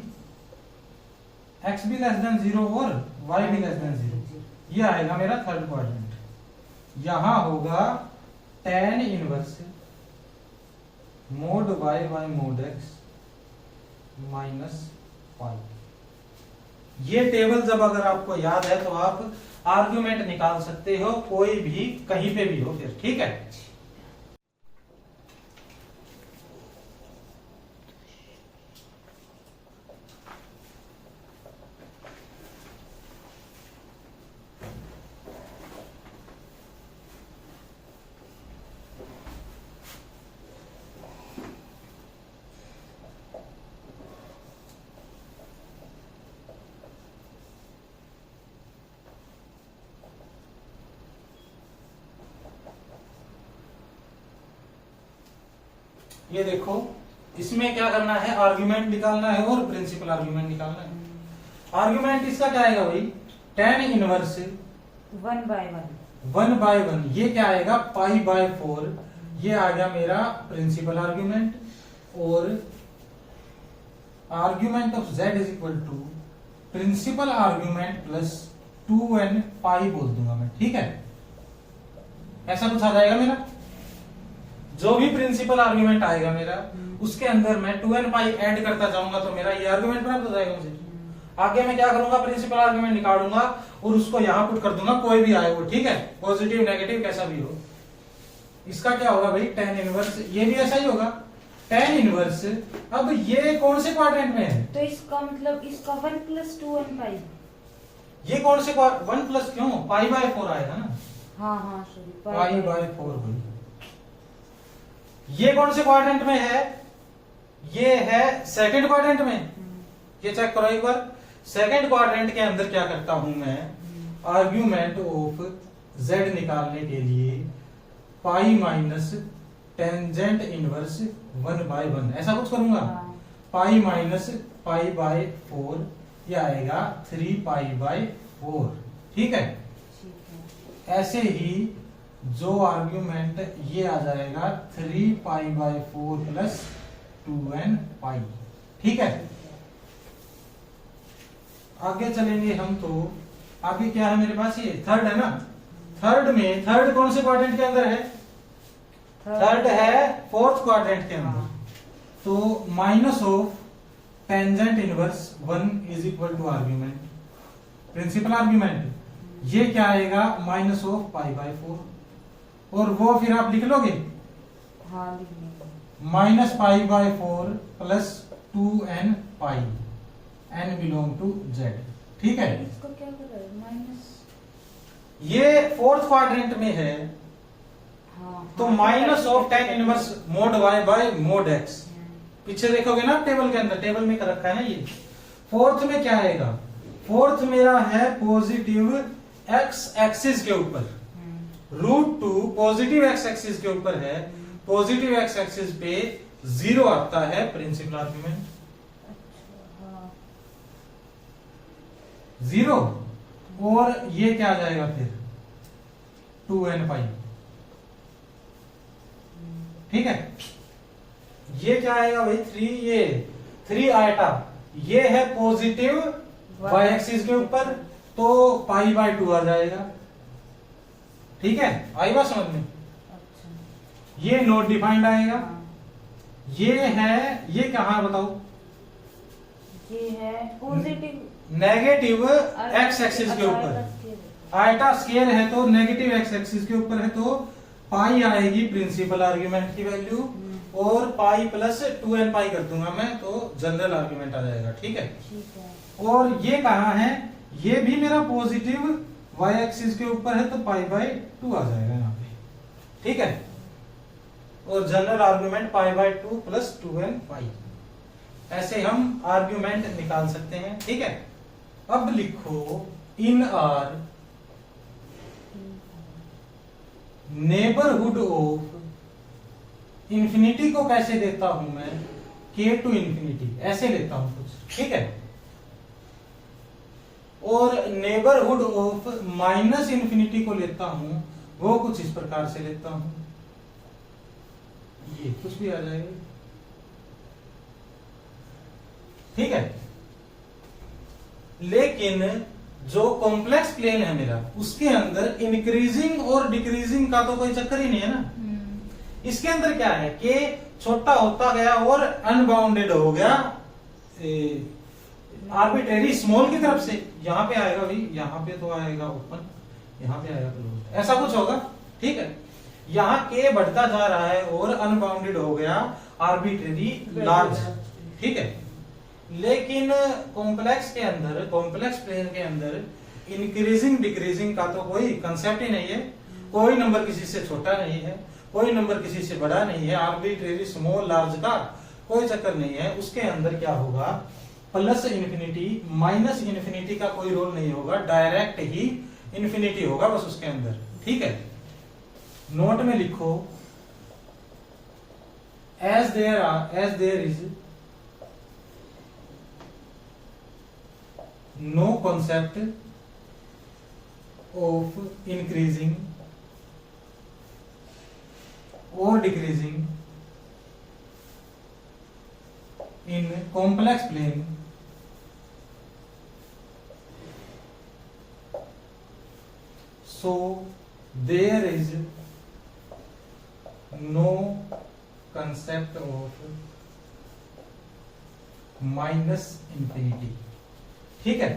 x भी लेस देन 0 और y भी लेस देन 0। ये आएगा मेरा थर्ड क्वाड्रेंट। यहां होगा tan inverse mod y by mod x minus pi. ये टेबल जब अगर आपको याद है तो आप आर्ग्यूमेंट निकाल सकते हो, कोई भी कहीं पे भी हो फिर, ठीक है। ये देखो, इसमें क्या करना है, आर्ग्यूमेंट निकालना है और प्रिंसिपल आर्ग्यूमेंट निकालना है। आर्ग्यूमेंट इसका क्या आएगा भाई, tan इनवर्स 1 बाय 1 बाय 1, ये क्या आएगा पाई बाय 4, ये आ गया मेरा प्रिंसिपल आर्ग्यूमेंट। और argument of z is equal to principal argument plus 2n pi बोल दूंगा मैं, ठीक है। ऐसा कुछ आ जाएगा मेरा, जो भी प्रिंसिपल आर्ग्यूमेंट आएगा मेरा, उसके अंदर मैं 2n पाई ऐड करता जाऊंगा तो मेरा ये आर्ग्यूमेंट प्राप्त हो जाएगा मुझे। आगे मैं क्या करूंगा, प्रिंसिपल आर्ग्यूमेंट निकालूंगा और उसको यहां पुट कर दूंगा, कोई भी आए वो, ठीक है, पॉजिटिव नेगेटिव कैसा भी हो। इसका क्या होगा भाई, tan इनवर्स, ये भी ऐसा ही होगा tan इनवर्स। अब ये कौन से क्वाड्रेंट में है, तो इसका मतलब इसका 1 प्लस 2n पाई, ये कौन से 1 प्लस क्यों, पाई बाय 4 आएगा ना। हाँ हाँ सॉरी, पाई बाय 4 भाई। ये कौन से क्वाड्रेंट में है, ये है सेकंड क्वाड्रेंट में। ये चेक करो एक बार, सेकंड क्वाड्रेंट के अंदर क्या करता हूं मैं, आर्ग्यूमेंट ऑफ z निकालने के लिए pi minus tangent inverse 1 by 1 ऐसा कुछ करूंगा। पाई माइनस पाई बाय 4, ये आएगा 3 पाई बाय 4, ठीक है। ऐसे ही जो आर्ग्यूमेंट ये आ जाएगा 3 पाई बाय 4 प्लस 2n पाई, ठीक है। आगे चलेंगे हम, तो आगे क्या है मेरे पास, ये थर्ड है ना। थर्ड में, थर्ड कौन से क्वाड्रेंट के अंदर है, थर्ड है फोर्थ क्वाड्रेंट के अंदर। तो minus of tangent inverse 1 is equal to argument, principal argument, ये क्या आएगा माइनस ऑफ पाई बाय 4, और वो फिर आप लिख लोगे, हाँ लिख लेंगे, minus pi by 4 plus 2n pi, n belong to z, ठीक है। इसको क्या कर रहा है, माइनस, ये फोर्थ क्वाड्रेंट में है, हाँ तो minus of tan inverse mod y by mod x। पीछे देखोगे ना टेबल के अंदर, टेबल में कर रखा है ना ये। फोर्थ में क्या आएगा, फोर्थ मेरा है पॉजिटिव x एक्सिस के ऊपर, √2 पॉजिटिव x एक्सिस के ऊपर है, पॉजिटिव x एक्सिस पे 0 आता है प्रिंसिपल आर्ग्यूमेंट, 0, और ये क्या आ जाएगा फिर 2n पाई, ठीक है। ये क्या आएगा भाई 3, ये 3 आइटा, ये है पॉजिटिव y एक्सिस के ऊपर, तो पाई बाय 2 आ जाएगा, ठीक है। आई बात समझ में, अच्छा, ये नॉट डिफाइंड आएगा, हाँ। ये है, ये कहां बताओ, ये है पॉजिटिव नेगेटिव x एक्सिस के ऊपर, आयटा स्केयर है तो नेगेटिव एक्स एक्सिस के ऊपर है तो पाई आएगी प्रिंसिपल आर्ग्यूमेंट की वैल्यू, और पाई प्लस 2n पाई कर दूंगा मैं तो जनरल आर्ग्यूमेंट आ जाएगा। ठीक है, ठीक है। और ये कहाँ है, ये भी मेरा पॉजिटिव y एक्सिस के ऊपर है तो पाई बाय 2 आ जाएगा यहाँ पे। ठीक है, और general argument pi by 2 plus 2n पाई, ऐसे हम आर्ग्यूमेंट निकाल सकते हैं। ठीक है, अब लिखो इन आर नेबरहुड ऑफ इंफिनिटी को कैसे देता हूं मैं, k टू इंफिनिटी ऐसे लेता हूं कुछ। ठीक है, और नेबरहुड ऑफ माइनस इंफिनिटी को लेता हूं वो कुछ इस प्रकार से लेता हूं, ये कुछ भी आ जाएगा। ठीक है, लेकिन जो कॉम्प्लेक्स प्लेन है मेरा उसके अंदर इंक्रीजिंग और डिक्रीजिंग का तो कोई चक्कर ही नहीं है ना। इसके अंदर क्या है कि छोटा होता गया और अनबाउंडेड हो गया आर्बिट्रेरी स्मॉल की तरफ से, यहां पे आएगा भाई, यहां पे तो आएगा ओपन, यहां पे आएगा क्लोज, ऐसा कुछ होगा। ठीक है, यहाँ के बढ़ता जा रहा है और अनबाउंडेड हो गया आर्बिट्रेरी लार्ज। ठीक है, लेकिन कॉम्प्लेक्स के अंदर, कॉम्प्लेक्स प्लेन के अंदर इंक्रीजिंग डिक्रीजिंग का तो कोई कंसेप्ट ही नहीं है, कोई नंबर किसी से छोटा नहीं है, कोई नंबर किसी से बड़ा नहीं है, आर्बिट्रेरी स्मॉल लार्ज का कोई चक्कर नहीं है। उसके अंदर क्या होगा, प्लस इंफिनिटी माइनस इंफिनिटी का कोई रोल नहीं होगा, डायरेक्ट ही इंफिनिटी होगा बस उसके अंदर। ठीक है, नोट में लिखो as there is no concept of increasing or decreasing in complex plane, so there is no concept of minus infinity। ठीक है,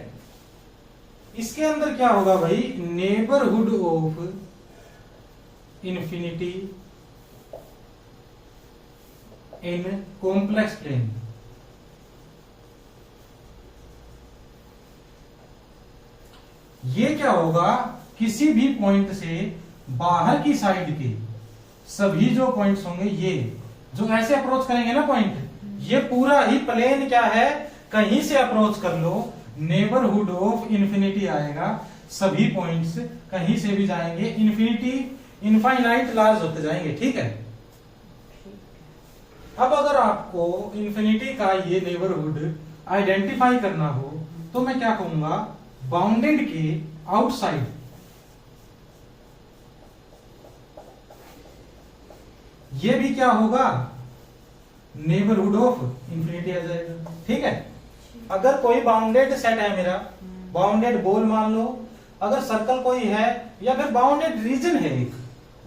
इसके अंदर क्या होगा भाई, neighbourhood of infinity in complex plane. ये क्या होगा, किसी भी पॉइंट से बाहर की साइड के सभी जो पॉइंट्स होंगे, ये जो ऐसे अप्रोच करेंगे ना पॉइंट, ये पूरा ही प्लेन क्या है, कहीं से अप्रोच कर लो नेबरहुड ऑफ इंफिनिटी आएगा, सभी पॉइंट्स कहीं से भी जाएंगे इंफिनिटी इनफाइनाइट लार्ज होते जाएंगे। ठीक है, अब अगर आपको इंफिनिटी का ये नेबरहुड आइडेंटिफाई करना हो तो मैं क्या कहूंगा, बाउंडेड के आउटसाइड ये भी क्या होगा, नेबरहुड ऑफ इंफिनिटी आ जाएगा। ठीक है, अगर कोई बाउंडेड सेट है मेरा, बाउंडेड बॉल मान लो, अगर सर्कल कोई है या फिर बाउंडेड रीजन है एक,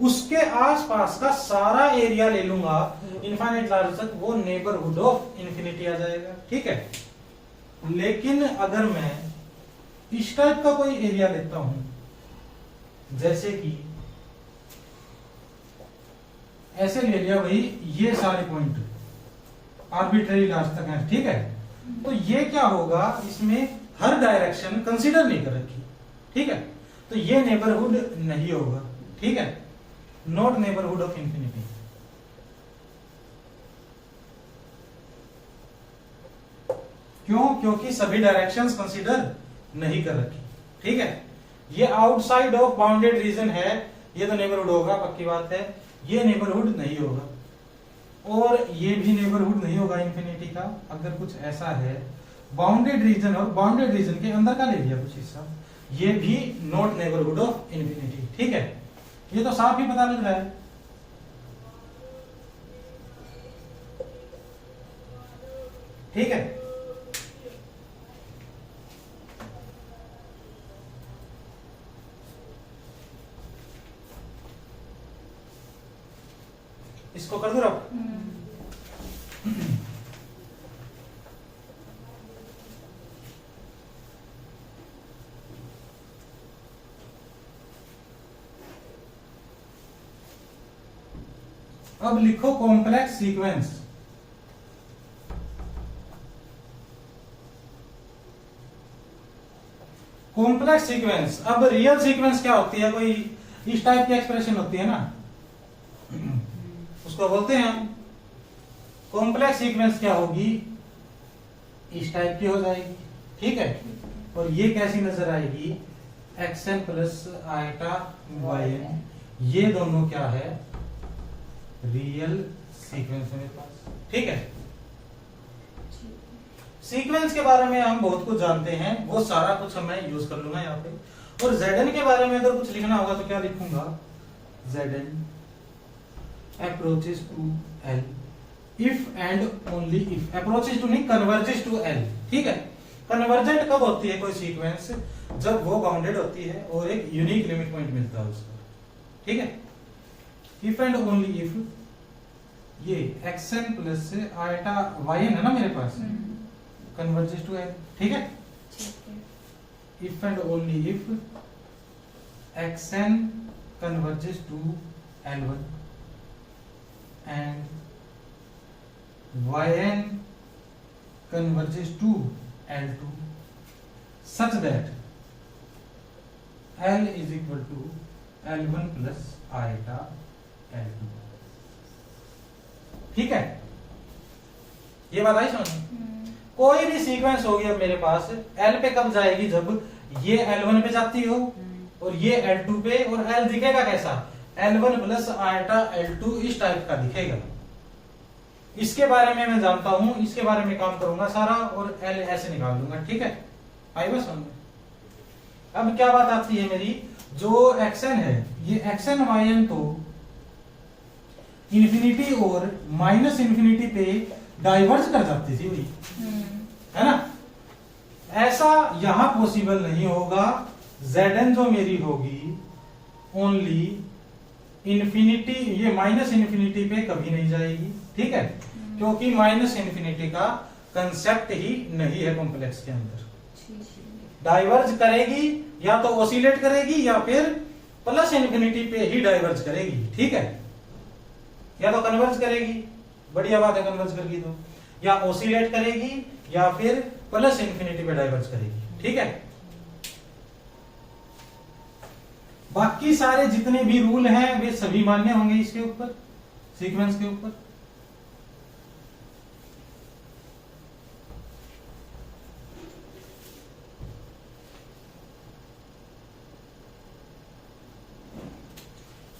उसके आसपास का सारा एरिया ले लूंगा इनफाइनाइट लार्ज तक, वो नेबरहुड ऑफ इंफिनिटी आ जाएगा। ठीक है, लेकिन अगर मैं इस टाइप का कोई एरिया लेता हूं, जैसे कि ऐसे ले लिया भाई, ये सारे पॉइंट आर्बिट्रेरी लार्ज तक है। ठीक है, तो ये क्या होगा, इसमें हर डायरेक्शन कंसीडर नहीं कर रखी। ठीक है, तो ये नेबरहुड नहीं होगा। ठीक है, नॉट नेबरहुड ऑफ इंफिनिटी। क्यों, क्योंकि सभी डायरेक्शंस कंसीडर नहीं कर रखी। ठीक है, ये आउटसाइड ऑफ बाउंडेड रीजन है, ये तो नेबरहुड होगा, पक्की बात है, ये नेबरहुड नहीं होगा, और ये भी नेबरहुड नहीं होगा इंफिनिटी का। अगर कुछ ऐसा है बाउंडेड रीजन और बाउंडेड रीजन के अंदर का ले लिया कुछ हिस्सा, ये भी नॉट नेबरहुड ऑफ इंफिनिटी। ठीक है, ये तो साफ ही पता लग रहा है। ठीक है, इसको कर दो रब। अब लिखो कॉम्प्लेक्स सीक्वेंस। कॉम्प्लेक्स सीक्वेंस, अब रियल सीक्वेंस क्या होती है, कोई इस टाइप की एक्सप्रेशन होती है ना, उसको बोलते हैं हम कॉम्प्लेक्स सीक्वेंस। क्या होगी, इस टाइप की हो जाएगी, ठीक है। और ये कैसी नजर आएगी, xn प्लस आइटा yn, ये दोनों क्या है, रियल सीक्वेंस मेरे पास, ठीक है। सीक्वेंस के बारे में हम बहुत कुछ जानते हैं, वो सारा कुछ मैं यूज कर लूंगा यहाँ पे। और Zn के बारे में अगर कुछ लिखना होगा तो क्या लिखूंगा, Zn approaches to L if and only if, approaches to नहीं, converges to L, ठीक है। कन्वर्जेंट कब होती है कोई सीक्वेंस, जब वो बाउंडेड होती है और एक यूनिक लिमिट पॉइंट मिलता है उसका, ठीक है। इफ एंड ओनली इफ, ये xn प्लस आइटा yn है ना मेरे पास, कन्वर्जेस टू L, ठीक है। If and only if xn converges to L1 and yn converges to L2 such that L is equal to L1 plus iota L2, ठीक है। ये बात आई समझ। कोई भी सीक्वेंस होगी अब मेरे पास, L पे कब जाएगी, जब ये L1 पे जाती हो और ये L2 पे, और L दिखेगा कैसा, L1 प्लस आइटा L2 इस टाइप का दिखेगा। इसके बारे में मैं जानता हूं, इसके बारे में काम करूंगा सारा, और L ऐसे निकाल दूंगा, ठीक है। आई बस समझ। अब क्या बात आती है मेरी, जो xn है, ये xn yn तो इंफिनिटी और माइनस इंफिनिटी पे डाइवर्ज कर जाती थी वही, है ना। ऐसा यहां पॉसिबल नहीं होगा। Zn जो मेरी होगी ओनली इंफिनिटी, ये माइनस इंफिनिटी पे कभी नहीं जाएगी, ठीक है, क्योंकि माइनस इंफिनिटी का कंसेप्ट ही नहीं है कॉम्प्लेक्स के अंदर। डाइवर्ज करेगी या तो ओसिलेट करेगी या फिर प्लस इंफिनिटी पे ही डाइवर्ज करेगी, ठीक है। या तो कन्वर्ज करेगी, बढ़िया बात है, कन्वर्ज करेगी तो, या ओसिलेट करेगी या फिर प्लस इंफिनिटी पे डाइवर्ज करेगी, ठीक है। बाकी सारे जितने भी रूल हैं वे सभी मान्य होंगे इसके ऊपर, सीक्वेंस के ऊपर।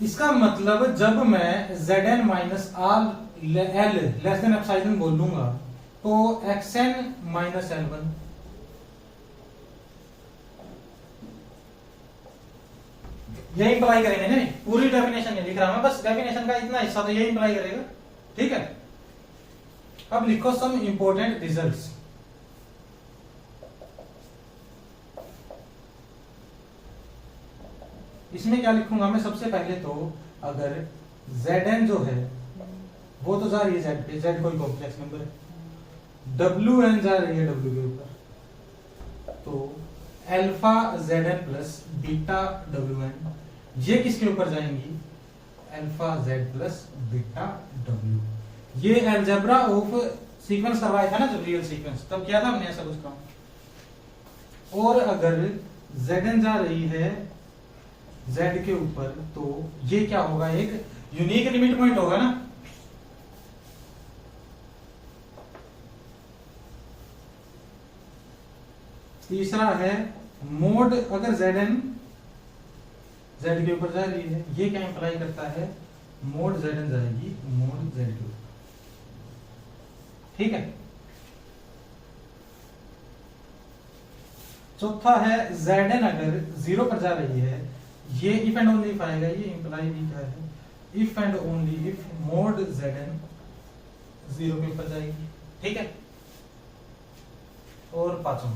इसका मतलब जब मैं Zn minus r L less than epsilon बोलूंगा तो xn माइनस L1, यही इंप्लाई करेंगे, नहीं पूरी डेफिनेशन नहीं लिख रहा मैं, बस डेफिनेशन का इतना हिस्सा तो यही इंप्लाई करेगा, ठीक है। अब लिखो सम इंपॉर्टेंट रिजल्ट्स। इसमें क्या लिखूंगा मैं, सबसे पहले तो अगर Zn जो है वो तो जा रही है Z पे, Z कोई कॉम्प्लेक्स नंबर है, Wn जा रही है W के ऊपर, तो alpha Zn plus beta Wn ये किसके ऊपर जाएंगी, alpha Z plus beta W। ये अलजेब्रा ऑफ सीक्वेंस करवाया था ना जब रियल सीक्वेंस, तब किया था हमने ऐसा कुछ काम। और अगर Zn जा रही है Z के ऊपर तो ये क्या होगा, एक यूनिक लिमिट पॉइंट होगा ना। तीसरा है मोड, अगर Zn Z के ऊपर जा रही है, ये क्या इंप्लाई करता है, मोड Zn जाएगी मोड Z के ऊपर, ठीक है। चौथा है Zn अगर 0 पर जा रही है, ये इफ एंड ओनली इफ आएगा, ये इंप्लाई भी क्या है, if and only if mode Zn 0 के ऊपर जाएगी, ठीक है। और पांचवा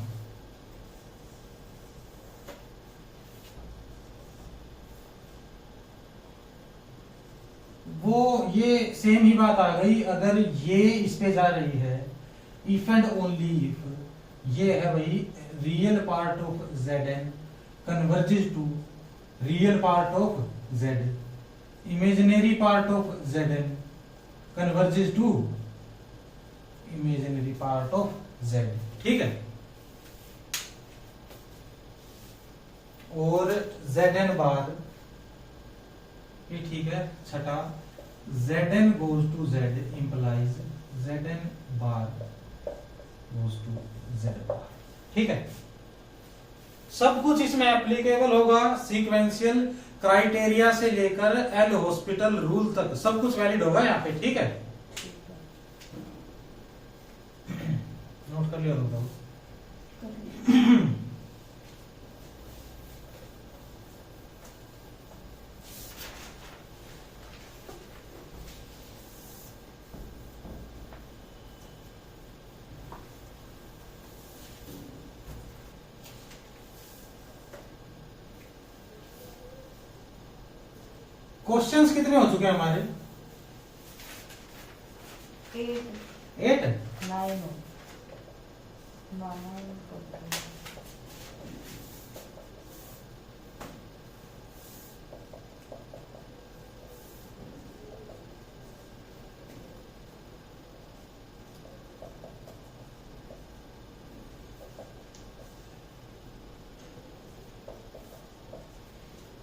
वो ये सेम ही बात आ गई, अगर ये इस पे जा रही है, इफ एंड ओनली इफ, ये है भाई real part of Zn converges to real part of Z, imaginary part of Zn converges to imaginary part of z, ठीक है। और zn बार ये ठीक है। छठा, zn goes to z implies zn bar goes to z बार, ठीक है। सब कुछ इसमें एप्लीकेबल होगा, सीक्वेंशियल क्राइटेरिया से लेकर एल हॉस्पिटल रूल तक सब कुछ वैलिड होगा यहाँ पे, ठीक है। नोट कर लिया होगा। क्वेश्चंस कितने हो चुके हैं हमारे? 8। 9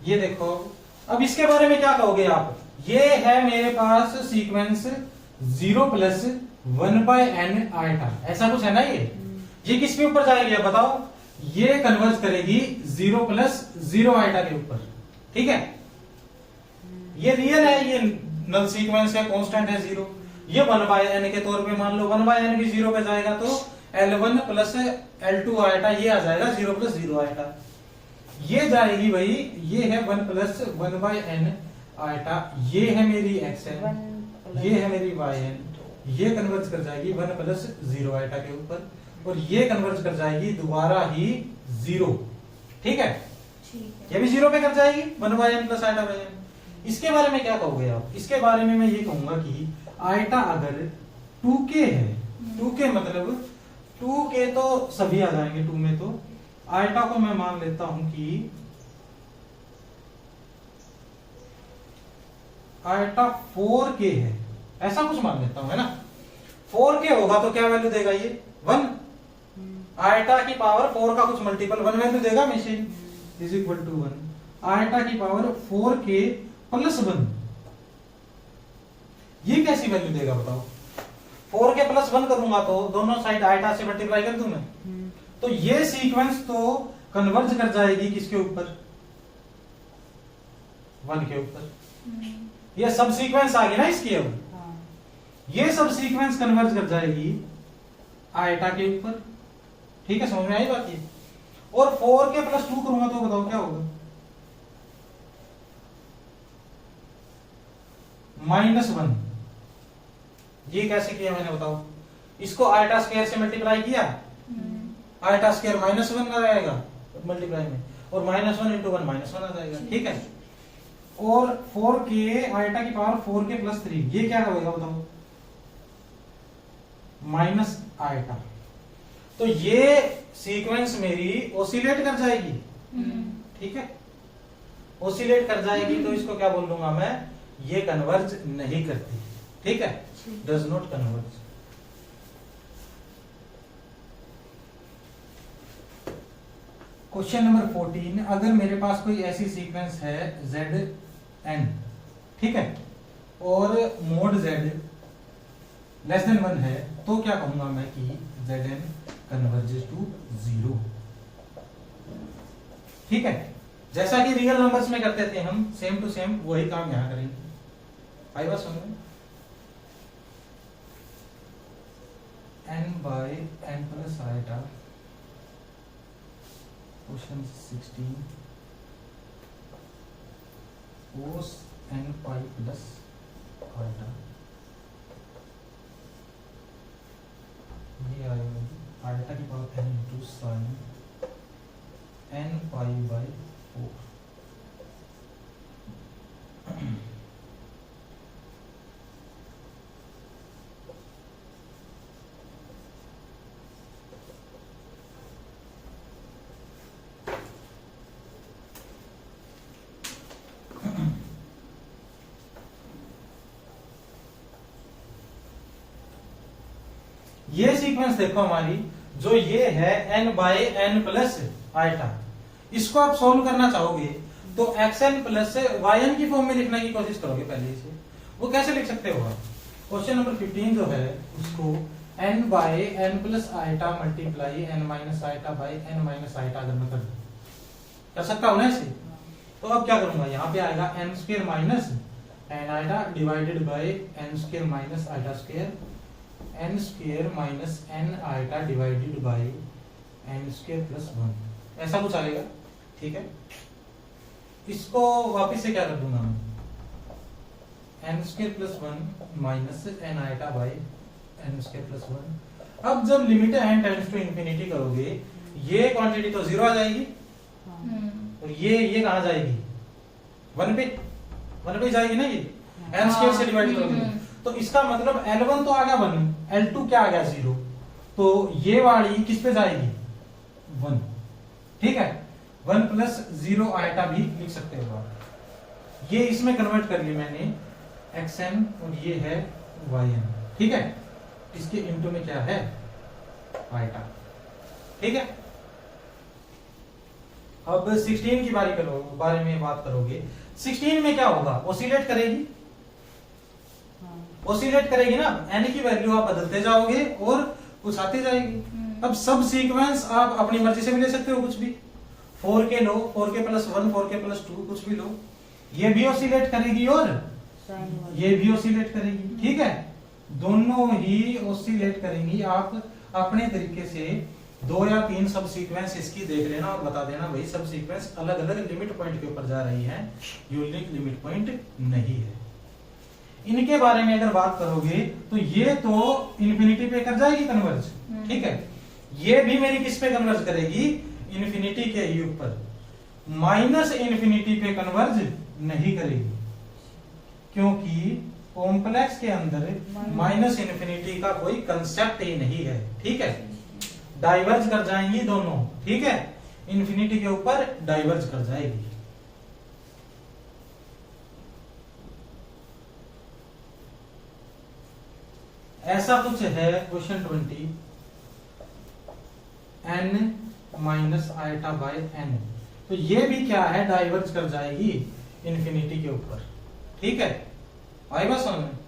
ये देखो, अब इसके बारे में क्या कहोगे आप? ये है मेरे पास सीक्वेंस 0 प्लस 1/n आइटा, ऐसा कुछ है ना। ये किसके ऊपर जाएगी अब बताओ? ये कन्वर्ज करेगी 0 प्लस 0 आइटा के ऊपर, ठीक है। ये रियल है, ये नल सीक्वेंस है, कांस्टेंट है 0। ये 1/n के तौर पे मान लो, 1/n भी 0 पे जाएगा तो L1 प्लस L2 आइटा ये आ जाएगा 0 प्लस 0 आइटा। ये जाएगी भाई, ये है 1 प्लस 1/n आइटा, ये है मेरी xn, ये है मेरी yn, ये कन्वर्ज कर जाएगी 1 प्लस 0 आइटा के ऊपर, और ये कन्वर्ज कर जाएगी दोबारा ही 0, ठीक है। ये भी 0 पे कर जाएगी 1/n plus iota by n। इसके बारे में क्या कहोगे आप? इसके बारे में मैं ये कहूंगा कि आइटा अगर 2k है, 2k मतलब 2k तो सभी आ जाएंगे 2 में, तो आइटा को मैं मान लेता हूं कि आइटा 4k है, ऐसा कुछ मान लेता हूं, है ना। 4k होगा तो क्या वैल्यू देगा ये? 1। आइटा की पावर 4 का कुछ मल्टीपल 1 वैल्यू देगा हमेशा, इज इक्वल टू 1। आइटा की पावर 4k प्लस 1, ये कैसी वैल्यू देगा बताओ? 4k प्लस 1 करूंगा तो दोनों साइड आइटा से मल्टीप्लाई कर दूं मैं, तो ये सीक्वेंस तो कन्वर्ज कर जाएगी किसके ऊपर? 1 के ऊपर। ये सब सीक्वेंस आ गई ना इसकी। अब ये सब सीक्वेंस कन्वर्ज कर जाएगी आइटा के ऊपर, ठीक है। समझ में आई बात ये? और 4k प्लस 2 करूंगा तो बताओ क्या होगा? -1। ये कैसे किया मैंने बताओ? इसको आइटा स्क्वायर से मल्टीप्लाई किया, आइटा स्क्वायर -1 आ जाएगा मल्टीप्लाई में, और -1 इंटू 1 -1 आ जाएगा, ठीक है। और 4k आइटा की पावर 4k प्लस 3, ये क्या होगा बताओ? Minus iota. तो ये सीक्वेंस मेरी ओसिलेट कर जाएगी, ठीक है। ओसिलेट कर जाएगी तो इसको क्या बोल दूंगा मैं? ये कन्वर्ज नहीं करती, ठीक है, does not converge. Question number 14, अगर मेरे पास कोई ऐसी सीक्वेंस है Zn, ठीक है, और मोड Z लेस देन 1 है, तो क्या कहूंगा मैं कि Zn कन्वर्जेस टू 0, ठीक है। जैसा कि रियल नंबर्स में करते थे हम, सेम टू सेम वही काम यहां करेंगे। आई बात समझ में? n/n plus iota, question 16, cos n pi plus iota, ये आएगा आइटा की power n into sine n pi by 4। ये सीक्वेंस देखो हमारी, जो ये है n by n plus iota, इसको आप सोल्व करना चाहोगे तो xn प्लस yn की फॉर्म में लिखने की कोशिश करोगे पहले इसे। वो कैसे लिख सकते हो आप? क्वेश्चन नंबर 15 जो है उसको n by n plus iota multiply n minus iota by n minus iota अगर मैं कर सकता हूं ना ऐसे, तो अब क्या करूंगा, यहाँ पे आएगा n square minus n iota divided by n square minus iota square, n square minus n iota divided by n square plus 1, ऐसा कुछ आएगा। ठीक है, इसको वापिस से क्या कर दूंगा मैं, n square plus 1 minus n iota by n square plus 1। अब जब limit n tends to infinity करोगे, ये क्वांटिटी तो जीरो आ जाएगी और ये कहां जाएगी, 1 पे जाएगी ना, ये n स्क्वायर से डिवाइड करोगे तो इसका मतलब L1 तो आ गया 1, L2 क्या आ गया 0, तो ये वाली किस पे जाएगी 1। ठीक है, 1 प्लस 0 आइटा भी लिख सकते हो आप। ये इसमें कन्वर्ट कर लिया मैंने xn और ये है yn। ठीक है, इसके इनटू में क्या है आइटा। ठीक है, अब 16 की बारे में बात करोगे। 16 में क्या होगा, ओसिलेट करेगी, ओसिलेट करेगी ना, n की वैल्यू आप बदलते जाओगे और कुछ आती जाएगी। अब सब सीक्वेंस आप अपनी मर्जी से भी ले सकते हो, कुछ भी 4k लो, 4k प्लस 1, 4k प्लस 2, कुछ भी लो, ये भी ओसिलेट करेगी और ये भी ओसिलेट करेगी। ठीक है, दोनों ही ओसिलेट करेंगी। आप अपने तरीके से 2 या 3 सब सीक्वेंस इसकी देख लेना और बता देना भाई सब सीक्वेंस अलग अलग लिमिट पॉइंट के ऊपर जा रही है, यूनिक लिमिट पॉइंट नहीं है। इनके बारे में अगर बात करोगे तो ये तो इन्फिनिटी पे कर जाएगी कन्वर्ज। ठीक है, ये भी मेरी किस पे कन्वर्ज करेगी, इन्फिनिटी के ऊपर। माइनस इन्फिनिटी पे कन्वर्ज नहीं करेगी, क्योंकि कॉम्प्लेक्स के अंदर माइनस इन्फिनिटी का कोई कंसेप्ट ही नहीं है। ठीक है, डाइवर्ज कर जाएंगी दोनों। ठीक है, इन्फिनिटी के ऊपर डाइवर्ज कर जाएगी। ऐसा कुछ है question 20, n minus iota by n, तो ये भी क्या है, डाइवर्ज कर जाएगी इन्फिनिटी के ऊपर। ठीक है, आई बस समझ में।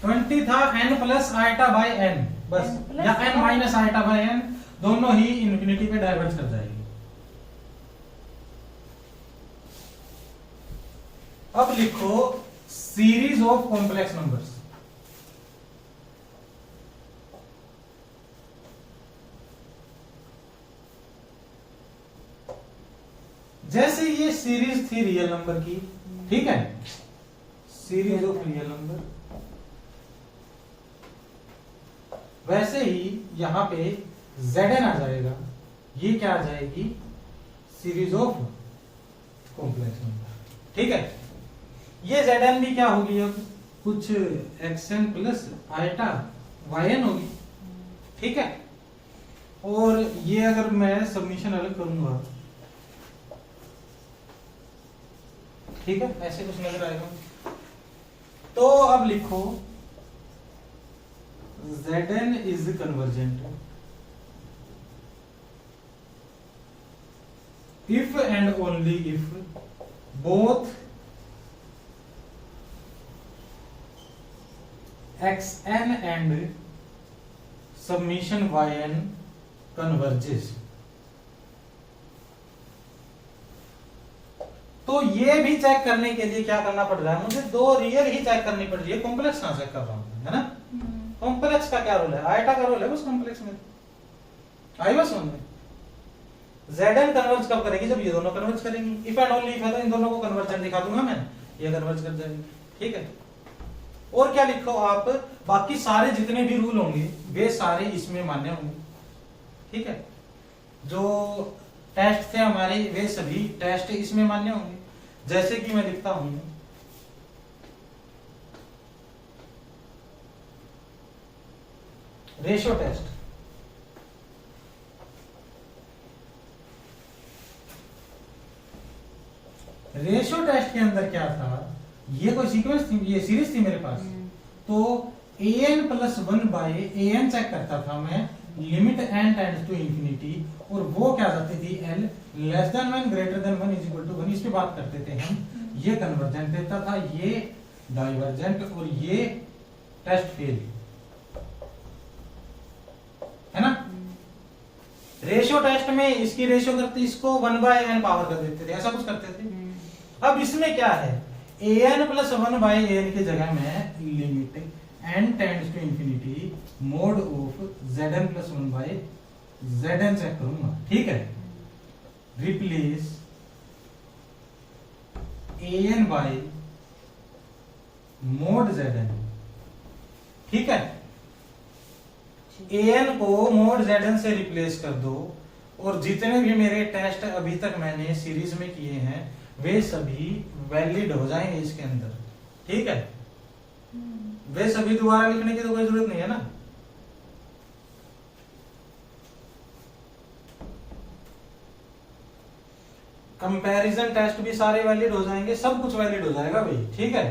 ट्वेंटी था n plus iota by n, बस, या n minus iota by n, दोनों ही इन्फिनिटी पे डाइवर्ज कर जाएगी। अब लिखो सीरीज ऑफ कॉम्प्लेक्स नंबर्स। जैसे ये सीरीज थी रियल नंबर की, ठीक है, सीरीज ऑफ रियल नंबर, वैसे ही यहां पे Zn आ जाएगा, ये क्या आ जाएगी, सीरीज ऑफ कॉम्प्लेक्स नंबर। ठीक है, ये Zn भी क्या होगी, अब कुछ xn प्लस आइटा yn होगी। ठीक है, और ये अगर मैं सबमिशन अलग करूंगा, ठीक है, ऐसे कुछ नजर आएगा। तो अब लिखो Zn is convergent if and only if both xn and submission yn converges। तो ये भी चेक करने के लिए क्या करना पड़ रहा है, मुझे दो रियल ही चेक करनी पड़ रही है, कॉम्प्लेक्स कहां चेक कर रहा हूं, है ना। कॉम्प्लेक्स का क्या रोल है, आइटा का रोल है बस कॉम्प्लेक्स में। आई बस समझ में। Zn कन्वर्ज कब करेगी, जब ये दोनों कन्वर्ज करेंगी। इफ एंड ओनली इफ है तो इन दोनों को कन्वर्जेंट दिखा दूंगा मैं, ये कन्वर्ज कर जाएंगे। ठीक है, और क्या लिखो आप, बाकी सारे जितने भी रूल होंगे वे सारे इसमें मान्य होंगे। ठीक है, जो टेस्ट थे हमारे वे सभी टेस्ट इसमें मान्य होंगे। जैसे कि मैं लिखता हूं रेशियो टेस्ट, रेशियो टेस्ट के अंदर क्या था, ये कोई सीक्वेंस थी, ये सीरीज थी मेरे पास, तो an plus 1 by an check करता था मैं, limit n tends to infinity, और वो क्या जाती थी l less than 1 greater than 1 is equal to 1, इस पे बात करते थे हम। ये कन्वर्जेंट देता था, ये डाइवर्जेंट, और ये टेस्ट फेल, है ना। रेशियो टेस्ट में इसकी रेशियो करते, इसको 1 बाय n पावर कर देते थे, ऐसा कुछ करते थे। अब इसमें क्या है, an प्लस 1 बाय an की जगह में limit n tends to infinity mod of zn plus 1 by zn check करूंगा, ठीक है। Replace an by mod zn, ठीक है। an को मोड zn से रिप्लेस कर दो, और जितने भी मेरे टेस्ट अभी तक मैंने सीरीज में किए हैं वे सभी वैलिड हो जाएंगे इसके अंदर, ठीक है। वे सभी दोबारा लिखने की तो कोई जरूरत नहीं है ना। कंपैरिजन टेस्ट भी सारे वैलिड हो जाएंगे, सब कुछ वैलिड हो जाएगा भाई, ठीक है।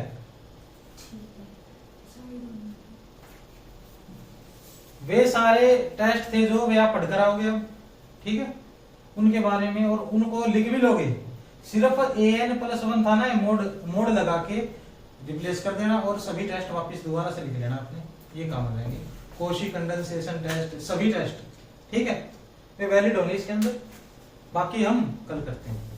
वे सारे टेस्ट थे जो वे आप पढ़कर आओगे अब, ठीक है, उनके बारे में, और उनको लिख भी लोगे। सिर्फ an प्लस 1 था ना, मोड लगा के रिप्लेस कर देना, और सभी टेस्ट वापस दोबारा से लिख लेना आपने, ये काम हो जाएंगे। कोशी कंडेंसेशन टेस्ट, सभी टेस्ट, ठीक है, वे वैलिड होंगे इसके अंदर। बाकी हम कल करते हैं।